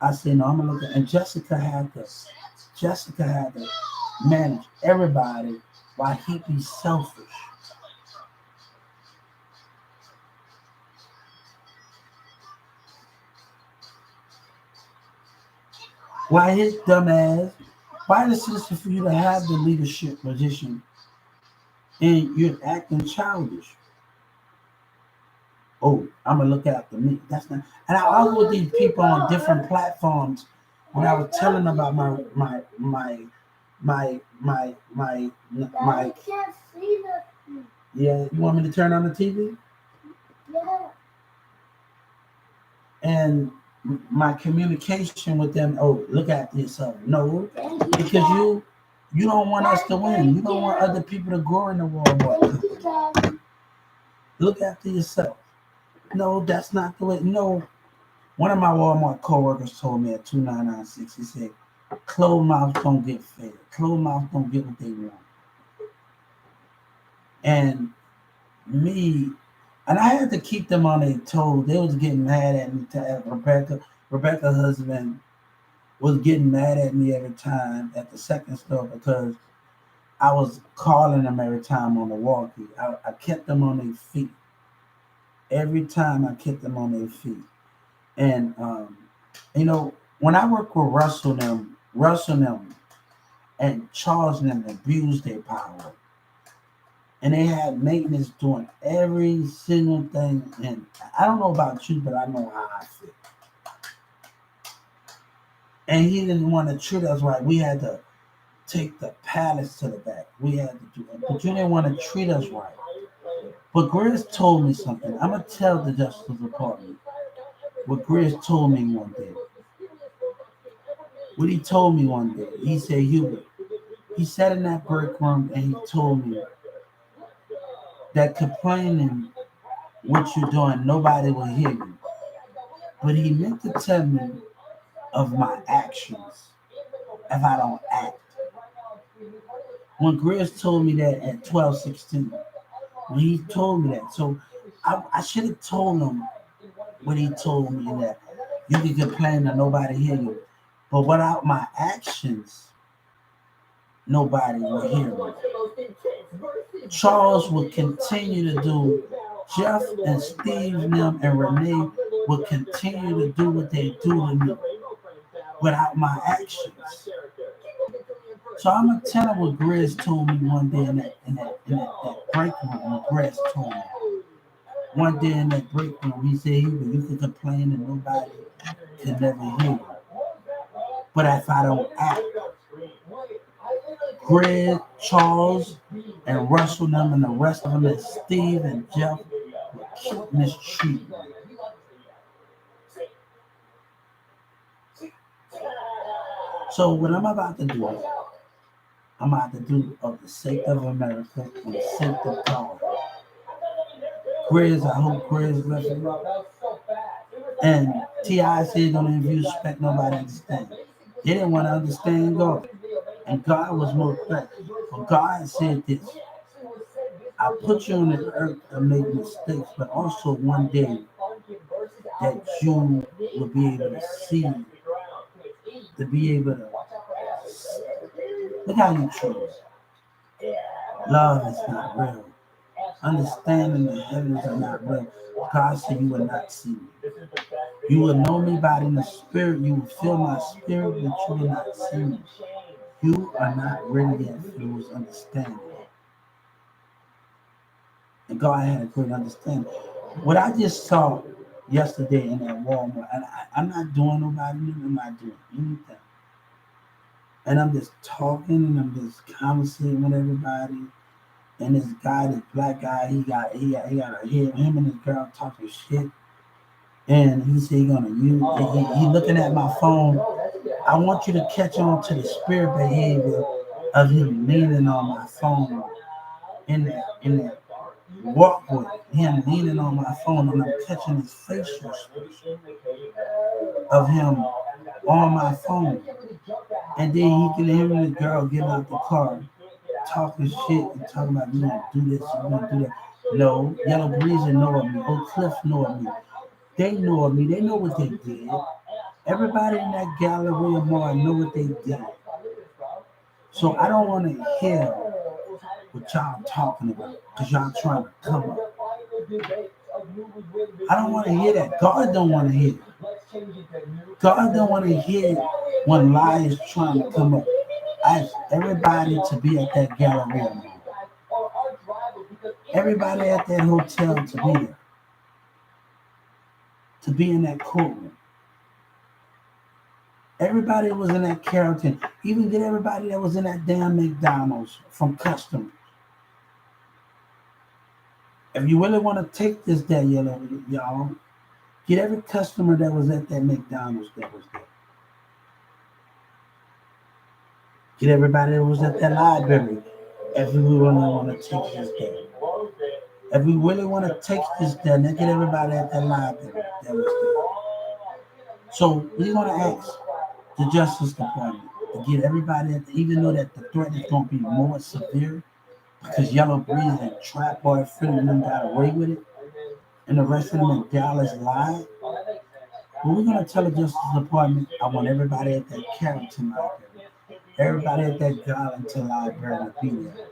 Speaker 1: I said, no, I'm gonna look at, and Jessica had to manage everybody while he be selfish. Why his dumb ass, why is it for you to have the leadership position and you're acting childish? Oh, I'm gonna look after me. That's not. And I argue with these people on different platforms when I was telling them about my. Yeah, you want me to turn on the TV? And my communication with them. Oh, look after yourself. No, because you don't want us to win. You don't want other people to grow in the Walmart. Look after yourself. No, that's not the way. No, one of my Walmart coworkers told me at 2996, he said, closed mouths don't get fed. Closed mouths don't get what they want. And me, and I had to keep them on their toes. They was getting mad at me. Rebecca's husband was getting mad at me every time at the second store because I was calling them every time on the walkie. I kept them on their feet. Every time I kept them on their feet. And when I work with Russell them and Charles them abused their power. And they had maintenance doing every single thing. And I don't know about you, but I know how I feel. And he didn't want to treat us right. We had to take the pallets to the back. We had to do it. But you didn't want to treat us right. But Grizz told me something. I'm going to tell the Justice Department what Grizz told me one day. What he told me one day. He said, Hubert, he sat in that break room and he told me that complaining what you're doing, nobody will hear you. But he meant to tell me of my actions if I don't act. When Grizz told me that at 12:16, when he told me that, so I should have told him when he told me that you can complain and nobody hear you. But without my actions, nobody will hear me. Charles will continue to do, Jeff and Steve and them and Renee will continue to do what they do to me without my actions. So I'm gonna tell him what Grizz told me one day in that break room. What Grizz told me one day in that break room, he said, you can complain and nobody can never hear you. But if I don't act, Greg, Charles, and Russell them and the rest of them, and Steve and Jeff will keep mistreating me. So what I'm about to do, I'm about to do of the sake of America and the sake of God. Grizz, I hope Grizz listen. And T.I. said don't even you expect nobody to understand. They didn't want to understand God. And God was more clear. But God said this. I put you on the earth to make mistakes, but also one day that you will be able to see, to be able to look how you treat us. Love is not real. Understanding the heavens are not real. God said you will not see me. You will know me by in the spirit. You will feel my spirit, but you will not see me. You are not ready yet for those understanding. And God had a great understanding. What I just saw yesterday in that Walmart, and I'm not doing nobody, I'm not doing anything. And I'm just talking and I'm just conversating with everybody. And this guy, this black guy, he got a him and his girl talking shit. And he said he gonna use he looking at my phone. I want you to catch on to the spirit behavior of him leaning on my phone in that walkway. Him leaning on my phone and I'm catching his facial expression of him on my phone. And then he can hear the girl getting out the car, talking shit and talking about you gonna do this, you gonna do that. No, Yellow Breezer know of me. Oak Cliff know of me. They know of me. They know what they did. Everybody in that Galleria Mall know what they did. So I don't want to hear what y'all talking about because y'all trying to come up. I don't want to hear that. God don't want to hear it. God don't want to hear when lies trying to come up. I ask everybody to be at that Galleria Mall. Everybody at that hotel to be there. To be in that courtroom. Everybody that was in that Carrollton, even get everybody that was in that damn McDonald's from customers. If you really want to take this there, y'all, get every customer that was at that McDonald's that was there. Get everybody that was at that library. If we really want to take this there. If we really want to take this there, then get everybody at that library that was there. So we're going to ask the Justice Department to get everybody, even though that the threat is going to be more severe, because Yellow Breeze and Trap Boy Philly and them got away with it, and the rest of them in Dallas lied. Well, we're going to tell the Justice Department, I want everybody at that Carrollton library, everybody at that Garlington library to be there.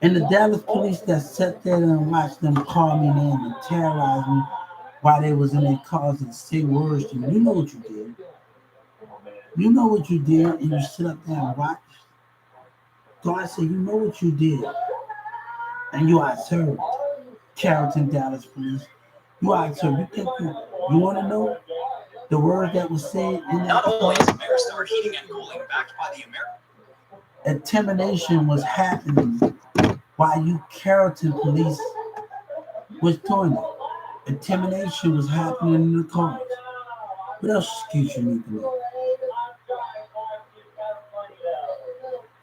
Speaker 1: And the Dallas police that sat there and watched them call me name and terrorize me while they was in their cars and say words to me, you know what you did. You know what you did, and you sit up there and watch. God said, you know what you did, and you are served. Carrollton, Dallas police. You are served. You think you want to know the word that was said in that? Not only is Ameristar Heating and Cooling backed by the American. Intimidation was happening while you Carrollton police was doing it. Intimidation was happening in the cars. What else excuse you need to know?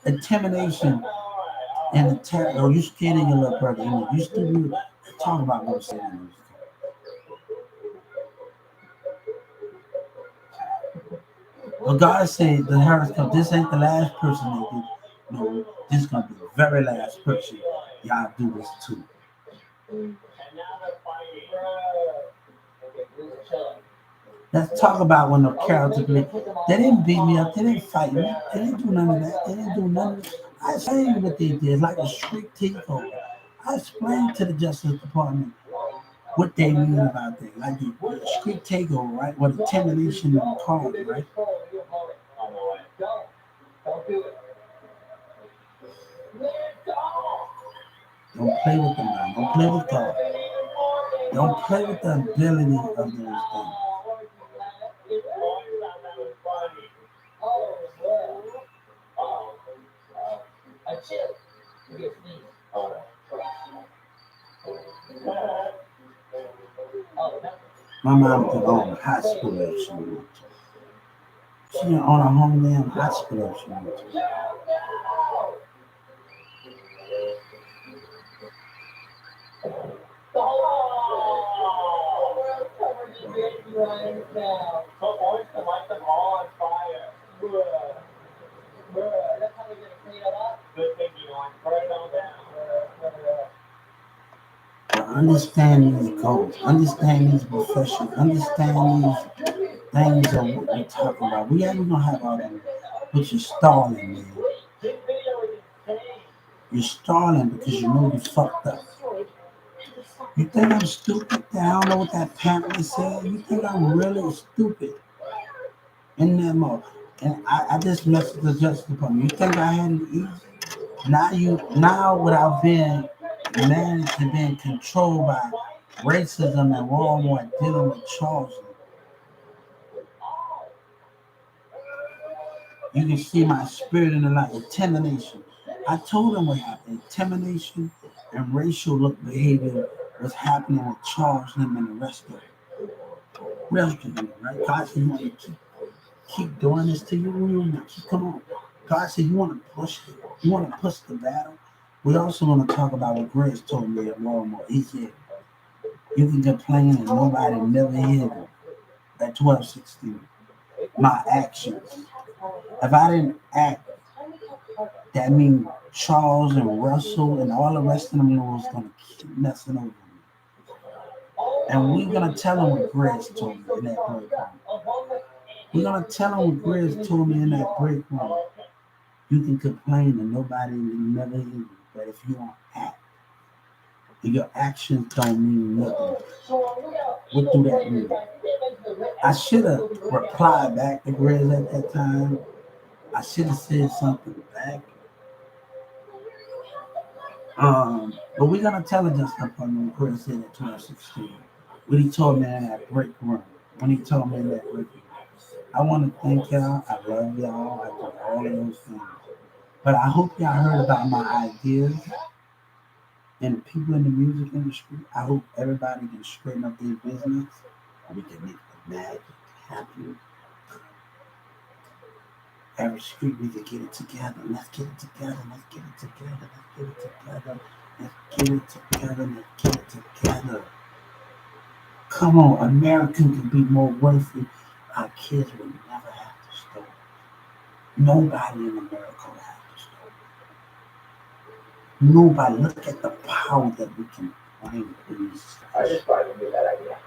Speaker 1: Intimidation and attack. Oh, you scared of your little brother. You still talk about what I'm saying. Well, God said the Harris Cup, this ain't the last person they do. No, this is gonna be the very last person y'all do this to. Let's talk about when the Carrollton police. They didn't beat me up. They didn't fight me. They didn't do none of that. They didn't do none of that. I explained what they did, like a street takeover. I explained to the Justice Department what they mean about that, like the street takeover, right? What intimidation in the car, right? Don't play with the mind. Don't play with God. Don't play with the ability of those things. My mom could own a hospital if she wanted to. She can own a home damn hospital if she wanted to. But understand these goals, understand these professions, understand these things of what we're talking about. We ain't gonna have all that, but you're stalling, man. You're stalling because you know you fucked up. You think I'm stupid? That I don't know what that pamphlet said. You think I'm really stupid in that mode? And I just messaged the Justice Department. You think I had it easy? Now without being managed and being controlled by racism and Walmart dealing with Charles, you can see my spirit in the light. Intimidation. I told them what happened. Intimidation and racial look behavior was happening with Charles Lim and the rest of them. What else can you do, right? God said you want to keep doing this to you. Come on. God said you want to push it. You want to push the battle. We also want to talk about what Grace told me at Walmart. He said you can complain and nobody never hear you at 12:16. my actions. If I didn't act, that means Charles and Russell and all the rest of them was gonna keep messing over me. And we're gonna tell them what Grizz told me in that break room. We're gonna tell them what Grizz told me in that break room. You can complain and nobody will never hear you. But if you don't act, your actions don't mean nothing. What do that mean? I should have replied back to Grizz at that time. I should have said something back. But we're gonna tell it just up on what Chris said at 12:16. What he told me in that break room. When he told me in that break room. I want to thank y'all. I love y'all. I do all of those things. But I hope y'all heard about my ideas and people in the music industry. I hope everybody can straighten up their business and we can make the magic happen. Every street we can get it together. Let's get it together. Let's get it together. Let's get it together. Let's get it together. Let's get it together. Come on, America can be more wealthy. Our kids will never have to struggle. Nobody in America will have to struggle. Nobody. Look at the power that we can bring in this. I just thought you knew that idea.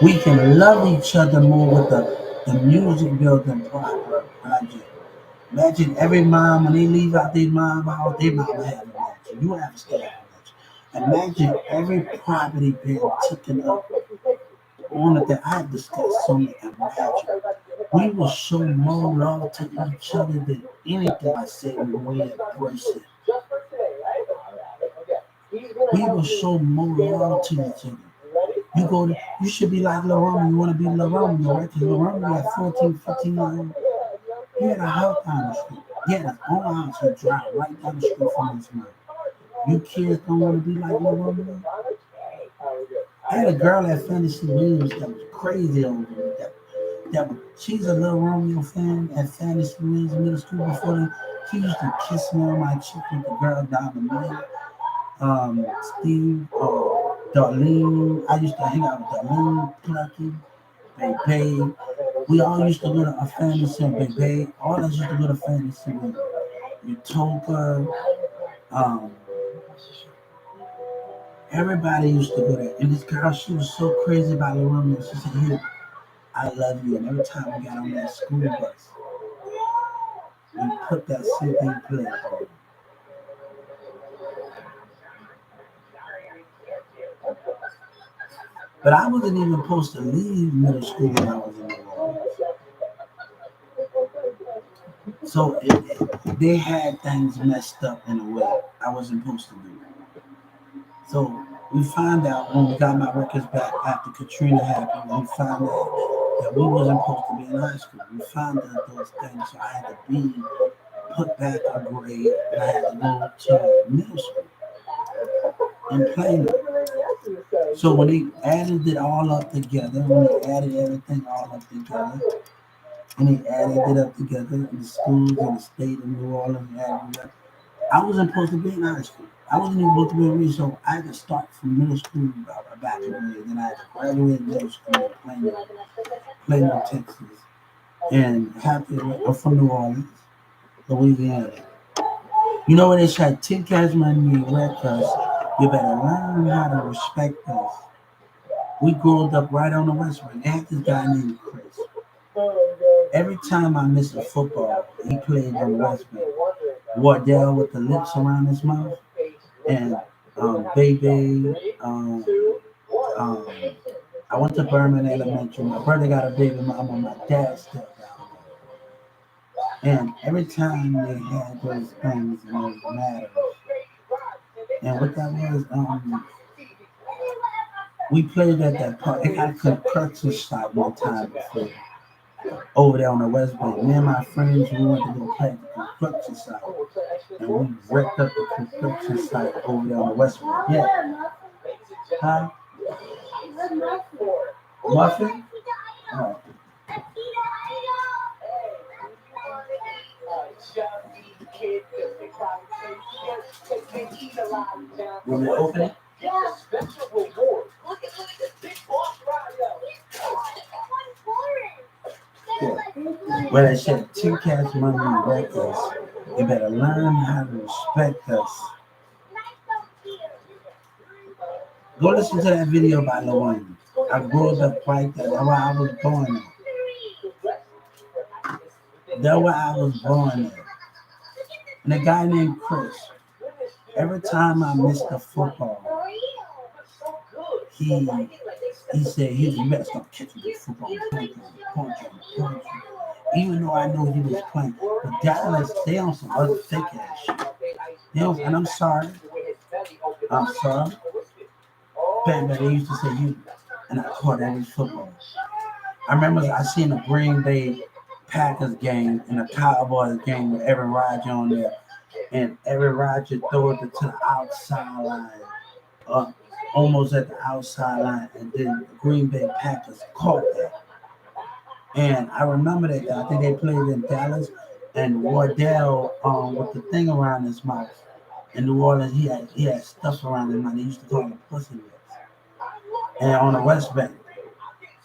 Speaker 1: We can love each other more with the music building project. Imagine every mom when they leave out their mom house, their mama have a mansion. You have to stay at a mansion. Imagine every property being taken up on it that I discussed so many. Imagine. We will show more love to each other than anything I say when we embrace it. We will show more love to each other. You should be like Lil Romeo. You want to be Lil Romeo, right? Because Lil Romeo at 14, 15 years old, he had a house down the street. He had his own house. He drive right down the street from his mom. You kids don't want to be like Lil Romeo? I had a girl at Fantasy Williams that was crazy over me. She's a Lil Romeo fan at Fantasy Williams Middle School before that. She used to kiss me on my cheek with the girl down the middle. Steve, Darlene. I used to hang out with Darlene, Plucky, Baby. We all used to go to a fantasy, Baby. All of us used to go to fantasy. Utoka. Um, Everybody used to go there. And this girl, she was so crazy about Lil Romeo. She said, "Here, I love you." And every time we got on that school bus, we put that CD player on. But I wasn't even supposed to leave middle school when I was in the world. So they had things messed up in a way I wasn't supposed to do. So we found out when we got my records back after Katrina happened, we found out that we wasn't supposed to be in high school. We found out those things, so I had to be put back a grade and I had to go to middle school and play it. So when they added it all up together, when they added everything all up together, and they added it up together in the schools in the state of New Orleans, added it up, I wasn't supposed to be in high school. I wasn't even supposed to be in reading, so I had to start from middle school back in grade. Then I had to graduate middle school in Plano, Texas. And I'm from New Orleans, Louisiana. You know what they said? Tin Cats Money Records. You better learn how to respect us. We grew up right on the West Bank. They had this guy named Chris. Every time I miss a football, he played on the West Bank. Wardell with the lips around his mouth, and Baby. Um, I went to Berman Elementary. My brother got a baby mama. My dad still down there. And every time they had those things and those matters, and what that was, we played at that park. They got a construction site one time before over there on the West Bank. Me and my friends, we went to go play at the construction site. And we wrecked up the construction site over there on the West Bank. Yeah. Huh? Muffin? Oh. Want me to open it? Where they said Two Cats Money Records. You better learn how to respect us. Go listen to that video by Lil Wayne. I grew up right there. That's where I was born at. That's where I was born at. And a guy named Chris, every time I missed the football, he he said, you better start catching the football, punch him. Even though I know he was playing. But Dallas, they on some other fake ass shit. And I'm sorry. I'm sorry. But they used to say you, and I caught every football. I remember I seen a Green Bay Packers game and a Cowboys game with Aaron Rodgers on there, and Aaron Rodgers threw it to the outside line, almost at the outside line, and then the Green Bay Packers caught that. And I remember that I think they played in Dallas, and Wardell with the thing around his mouth. In New Orleans, he had stuff around his mouth. They used to call him pussy lips. And on the West Bank,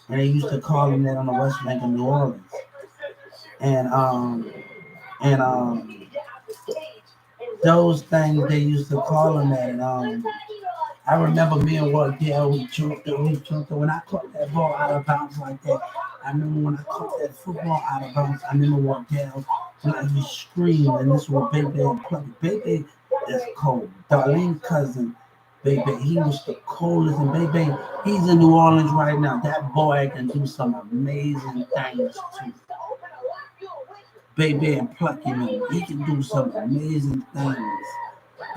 Speaker 1: and they used to call him that on the West Bank in New Orleans. And those things they used to call him that. And I remember me and Wardell, we jumped up. When I caught that ball out of bounds like that, I remember when I caught that football out of bounds, I remember Wardell, when he screamed, and this was Baby and Plucky. Baby is cold. Darlene cousin, Baby, he was the coldest, and Baby, he's in New Orleans right now. That boy can do some amazing things too. Baby and Plucky, man, he can do some amazing things.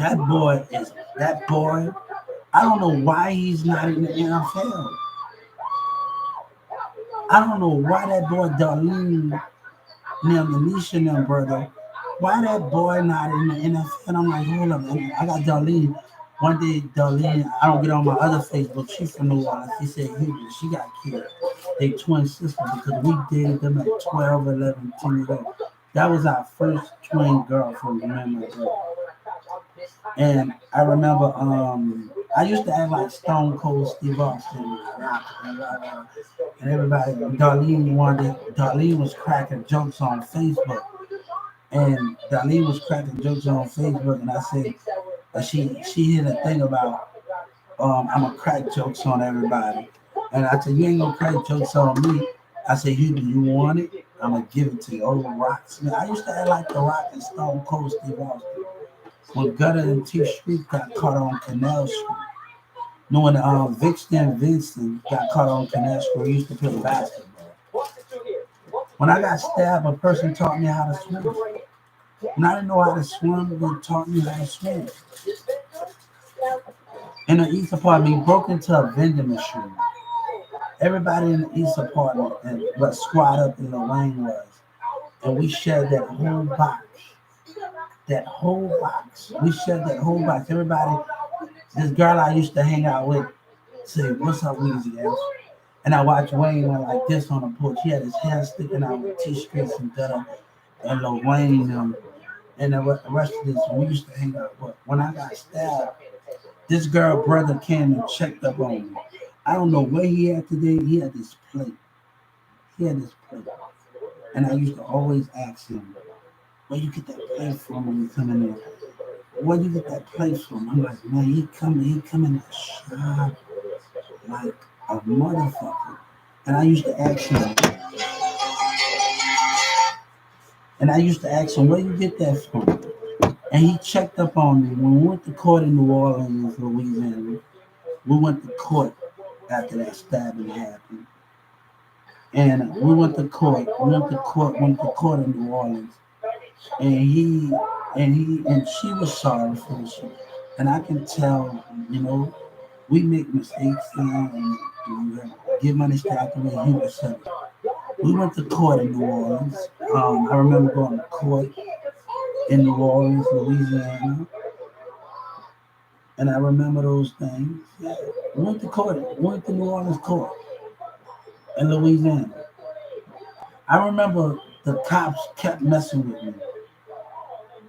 Speaker 1: That boy. I don't know why he's not in the NFL. I don't know why that boy Darlene, Manisha and them brother, why that boy not in the NFL? I'm like, hold up, I got Darlene. One day, Darlene, I don't get on my other Facebook. She's from New Orleans. She said, she got killed. They twin sisters because we dated them at 12, 11, 10 years old. That was our first twin girlfriend, remember? And I remember, I used to act like Stone Cold Steve Austin, and everybody. Darlene was cracking jokes on Facebook, and Darlene was cracking jokes on Facebook, and I said, she hit a thing about, I'm gonna crack jokes on everybody, and I said, you ain't gonna crack jokes on me. I said, do you want it? I'm gonna give it to you. Old Rocks. I used to act like the Rock and Stone Cold Steve Austin. When Gutter and T Street got caught on Canal Street. When Vixen Vincent got caught on Canal Street, we used to play basketball. When I got stabbed, a person taught me how to swim. When I didn't know how to swim, they taught me how to swim. In the East Apartment, we broke into a vending machine. Everybody in the East Apartment and what squad up in Lil Wayne was. And we shared that whole box. We shared that whole box. Everybody, this girl I used to hang out with said, what's up, Weezy? And I watched Wayne went like this on the porch. He had his hair sticking out with T-shirts and Gutter and Lil Wayne and the rest of this. We used to hang out. But when I got stabbed, this girl brother came and checked up on me. I don't know where he had today. He had this plate. And I used to always ask him, where you get that plate from when you come in there? Where you get that plate from? I'm like, man, he come in the shop like a motherfucker. And I used to ask him, where you get that from? And he checked up on me. When we went to court in New Orleans, Louisiana, we went to court after that stabbing happened. And we went to court in New Orleans. And she was sorry for the shit. And I can tell, we make mistakes and give money back away. He was sorry. We went to court in New Orleans. I remember going to court in New Orleans, Louisiana. And I remember those things. Yeah. We went to New Orleans court in Louisiana. I remember the cops kept messing with me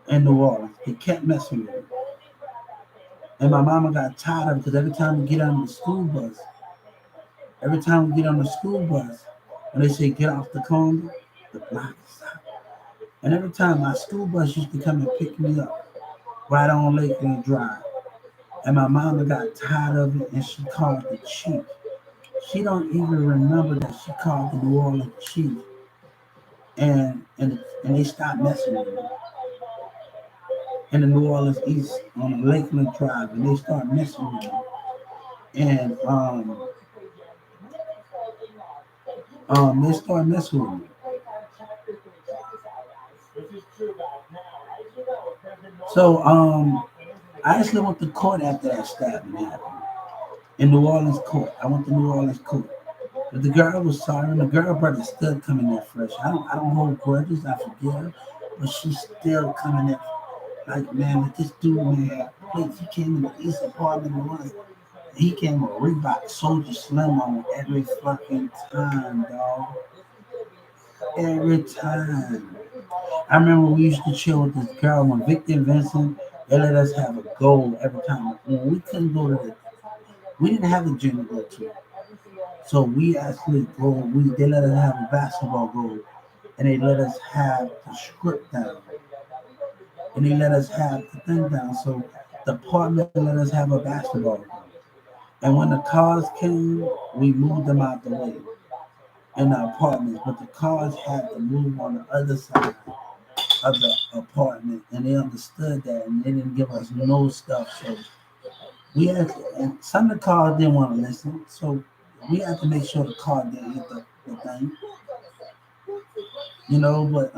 Speaker 1: in New Orleans. They kept messing with me. And my mama got tired of it because every time we get on the school bus, when they say get off the corner, the block is out. And every time my school bus used to come and pick me up right on Lakeland Drive. And my mama got tired of it and she called the chief. She don't even remember that she called the New Orleans chief and they stopped messing with me in the New Orleans East on Lakeland Drive and they started messing with me. And they started messing with me. So I actually went to court after that stabbing happened. In New Orleans court. I went to New Orleans court. But the girl was sorry, and the girl brother still coming there fresh. I don't hold grudges, I forgive her, but she's still coming there like, man, like this dude, man, please, he came in the East apartment once. He came with Reebok Soldier Slim on every fucking time, dog. Every time. I remember we used to chill with this girl when Victor and Vincent, they let us have a goal every time. When we couldn't go to we didn't have a gym to go to. So we actually they let us have a basketball goal and they let us have the script down. And they let us have the thing down. So the partner let us have a basketball goal. And when the cars came, we moved them out the way in the apartments. But the cars had to move on the other side of the apartment. And they understood that and they didn't give us no stuff. So we had to, and some of the cars didn't want to listen. So we had to make sure the car didn't hit the thing. But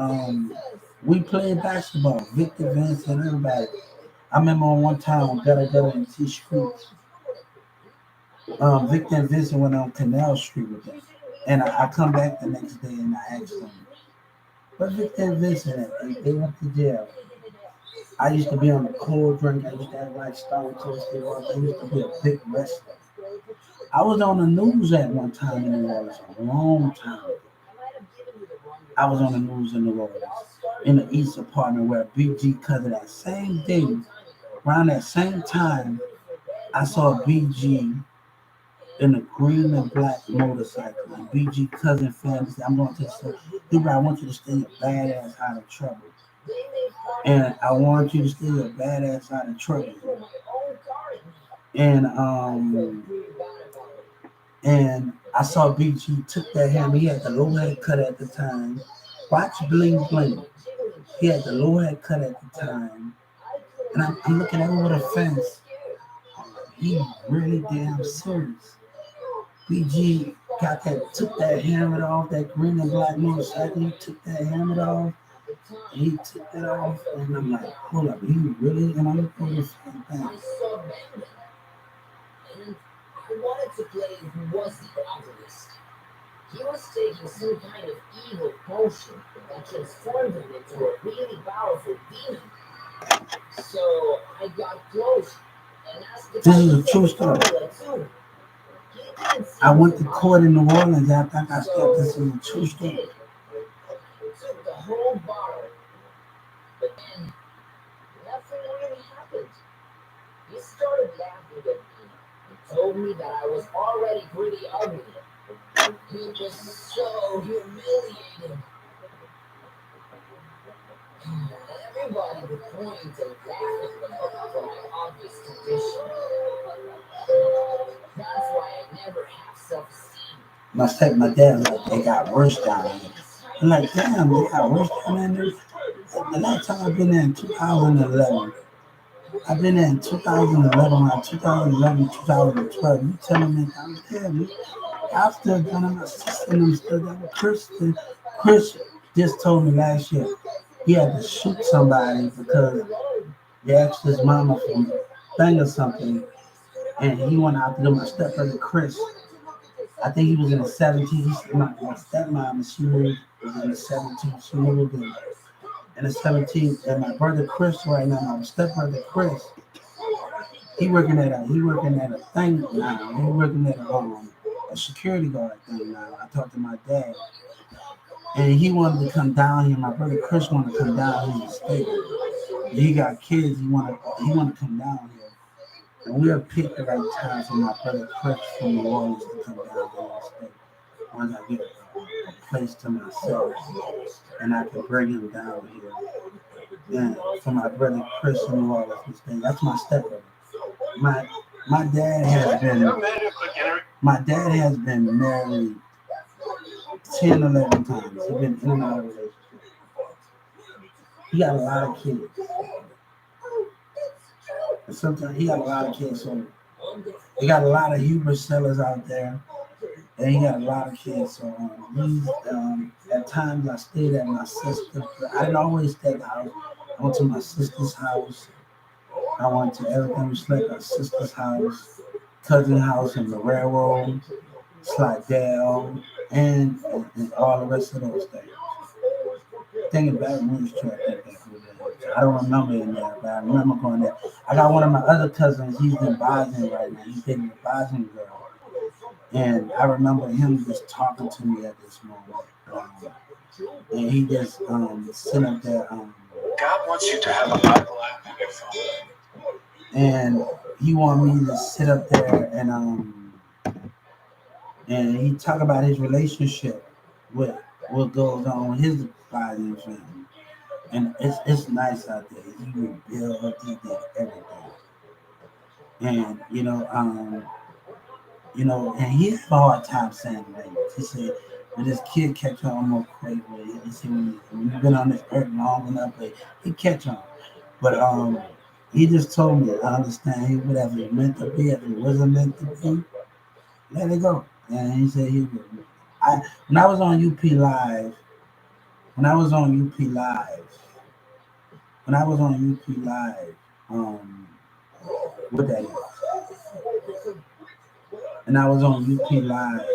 Speaker 1: we played basketball. Victor, Vince, and everybody. I remember on one time on Gutter Gutter and T Street, Victor and Vincent went on Canal Street with them. And I come back the next day and I asked them, but Victor and Vincent, they went to jail. I used to be on the cold drink. I used to have like Stone Cold Steve Austin. I used to be a big wrestler. I was on the news at one time in New Orleans, a long time ago. I was on the news in New Orleans, in the East apartment where BG cousin that same day, around that same time, I saw BG in a green and black motorcycle. And BG cousin family said, I'm going to tell you, dude, I want you to stay your badass out of trouble. And I want you to stay your badass out of trouble. And and I saw BG took that hammer. He had the low head cut at the time. Watch Bling Bling. He had the low head cut at the time. And I'm looking over the fence. He really damn serious. BG took that helmet off, that green and black motorcycle. He took that helmet off. And he took that off. And I'm like, hold up, he really? And I looked over the fence.
Speaker 2: And I wanted to play who was the alchemist. He was taking some kind of evil potion that transformed him into a really powerful demon. So I got close and asked if
Speaker 1: this is a true story. I went to court in New Orleans after I got stopped. This is a true story.
Speaker 2: He took the whole bottle, but then nothing really happened. He started laughing at me and told me that I was already pretty ugly. It was so humiliating. Everybody would point and laugh at me for my obvious condition. That's why I never have self-esteem.
Speaker 1: My dad was like, they got worse down there. I'm like, damn, they got worse down there. The last time I've been there in 2011. I've been there in 2011, around 2011, 2012. You telling me I'm there, man? I'm still down in my sister and I'm still down with Chris. Chris just told me last year he had to shoot somebody because they asked his mama for a thing or something. And he went out to do my stepbrother Chris. I think he was in the 17th. My stepmom, she moved in the 17th. She moved in the 17th. And my brother Chris right now, my stepbrother Chris, he working at a thing now. He working at a security guard thing now. I talked to my dad. And he wanted to come down here. My brother Chris wanted to come down here and stay. He got kids. He wanted to come down here. And we'll pick the right time for my brother Chris from New Orleans to come down here and stay. Once I get a place to myself, and I could bring him down here. And for my brother Chris and all of his things, that's my stepbrother. My my dad has been my dad has been married 10, 11 times. He's been in and out of relationships. He got a lot of kids. And sometimes he got a lot of kids, so he got a lot of hubris sellers out there. And he got a lot of kids. So at times I stayed at my sister. I didn't always stay at the house. I went to my sister's house. I went to everything. We slept at sister's house, cousin house in the railroad, Slidell, and all the rest of those things. Thinking back, Rouge Track, I don't remember in there, but I remember going there. I got one of my other cousins. He's in Boston right now. He's dating a Boston girl, and I remember him just talking to me at this moment. And he just sitting up there. God wants you to have a Bible app in your phone. And he wanted me to sit up there and he talk about his relationship with what goes on with his body and family. And it's nice out there. He rebuilt, he did everything. And and he had a hard time saying language. He said when this kid catch on more quick, he said when you've been on this earth long enough, he catch on. But he just told me I understand he whatever it meant to be, if it wasn't meant to be, let it go. And he said he would. When I was on UP Live, when I was on UP Live, when I was on UP Live, what that is, and I was on UP Live.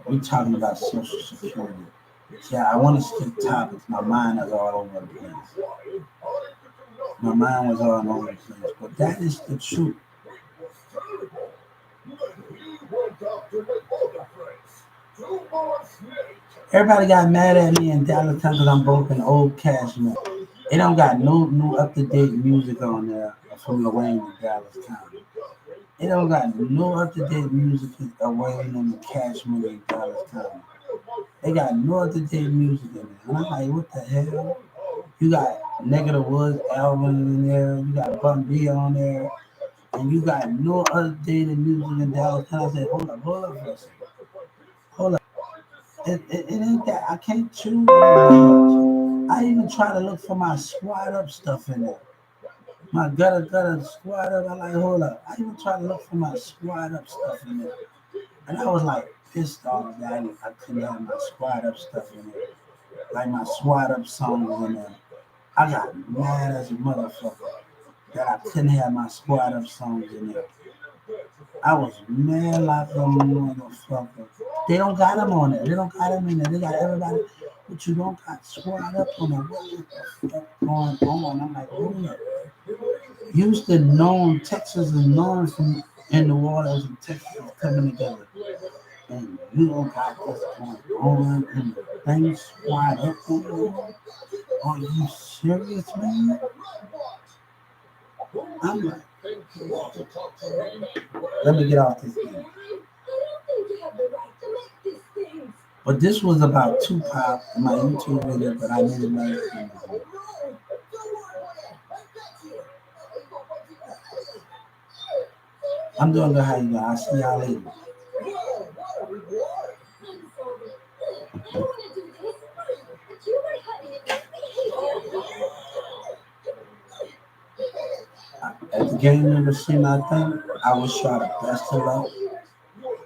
Speaker 1: We talking about Social Security. Yeah, I want to skip topics. My mind is all over the place. My mind was all over the place. But that is the truth. Everybody got mad at me in Dallas because I'm broke in old Cashmere. They don't got no new up to date music on there from Lil Wayne in Dallas County. They don't got no up to date music of Wayne in the Cashmere in Dallas County. They got no up to date music in there. And I'm like, what the hell? You got Negative Woods album in there. You got Bun B on there. And you got no updated music in Dallas County. I said, hold up for a second. Hold up. It ain't that. I can't choose. I even try to look for my squad up stuff in there. My gutter squad up. I like, hold up. I even try to look for my squad up stuff in there. And I was like pissed off that I couldn't have my squad up stuff in there. Like my squad up songs in there. I got mad as a motherfucker that I couldn't have my squad up songs in there. I was mad like a motherfucker. They don't got them on there. They don't got them in there. They got everybody, but you don't got squad up on there. What the fuck going on? I'm like, hold up. Houston known, Texas is known from in the waters and Texas is coming together. And you don't got this going on and the thing squad up on there. Are you serious, man? I'm like, let me get off this thing. But this was about Tupac in my YouTube video, but I didn't make it. I'm doing good. How you doing? I'll see y'all later. At the game in the scene, I think I wish y'all the best of luck,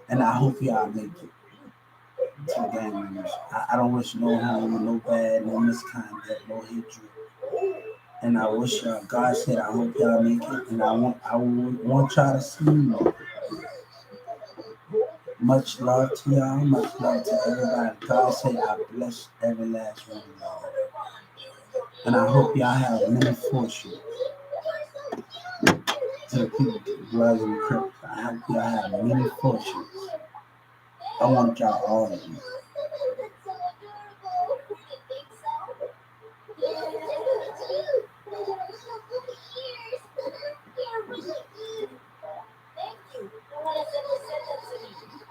Speaker 1: and I hope y'all make it to the game members. I don't wish no harm, no bad, no misconduct, no hatred. And I wish y'all, God said, I hope y'all make it, and I want y'all to see me. Much love to y'all, much love to everybody. God said, I bless every last one of y'all. And I hope y'all have many fortunes. To the people, blood and crips, I hope y'all have many fortunes. I want y'all all of you.
Speaker 2: never said that to me.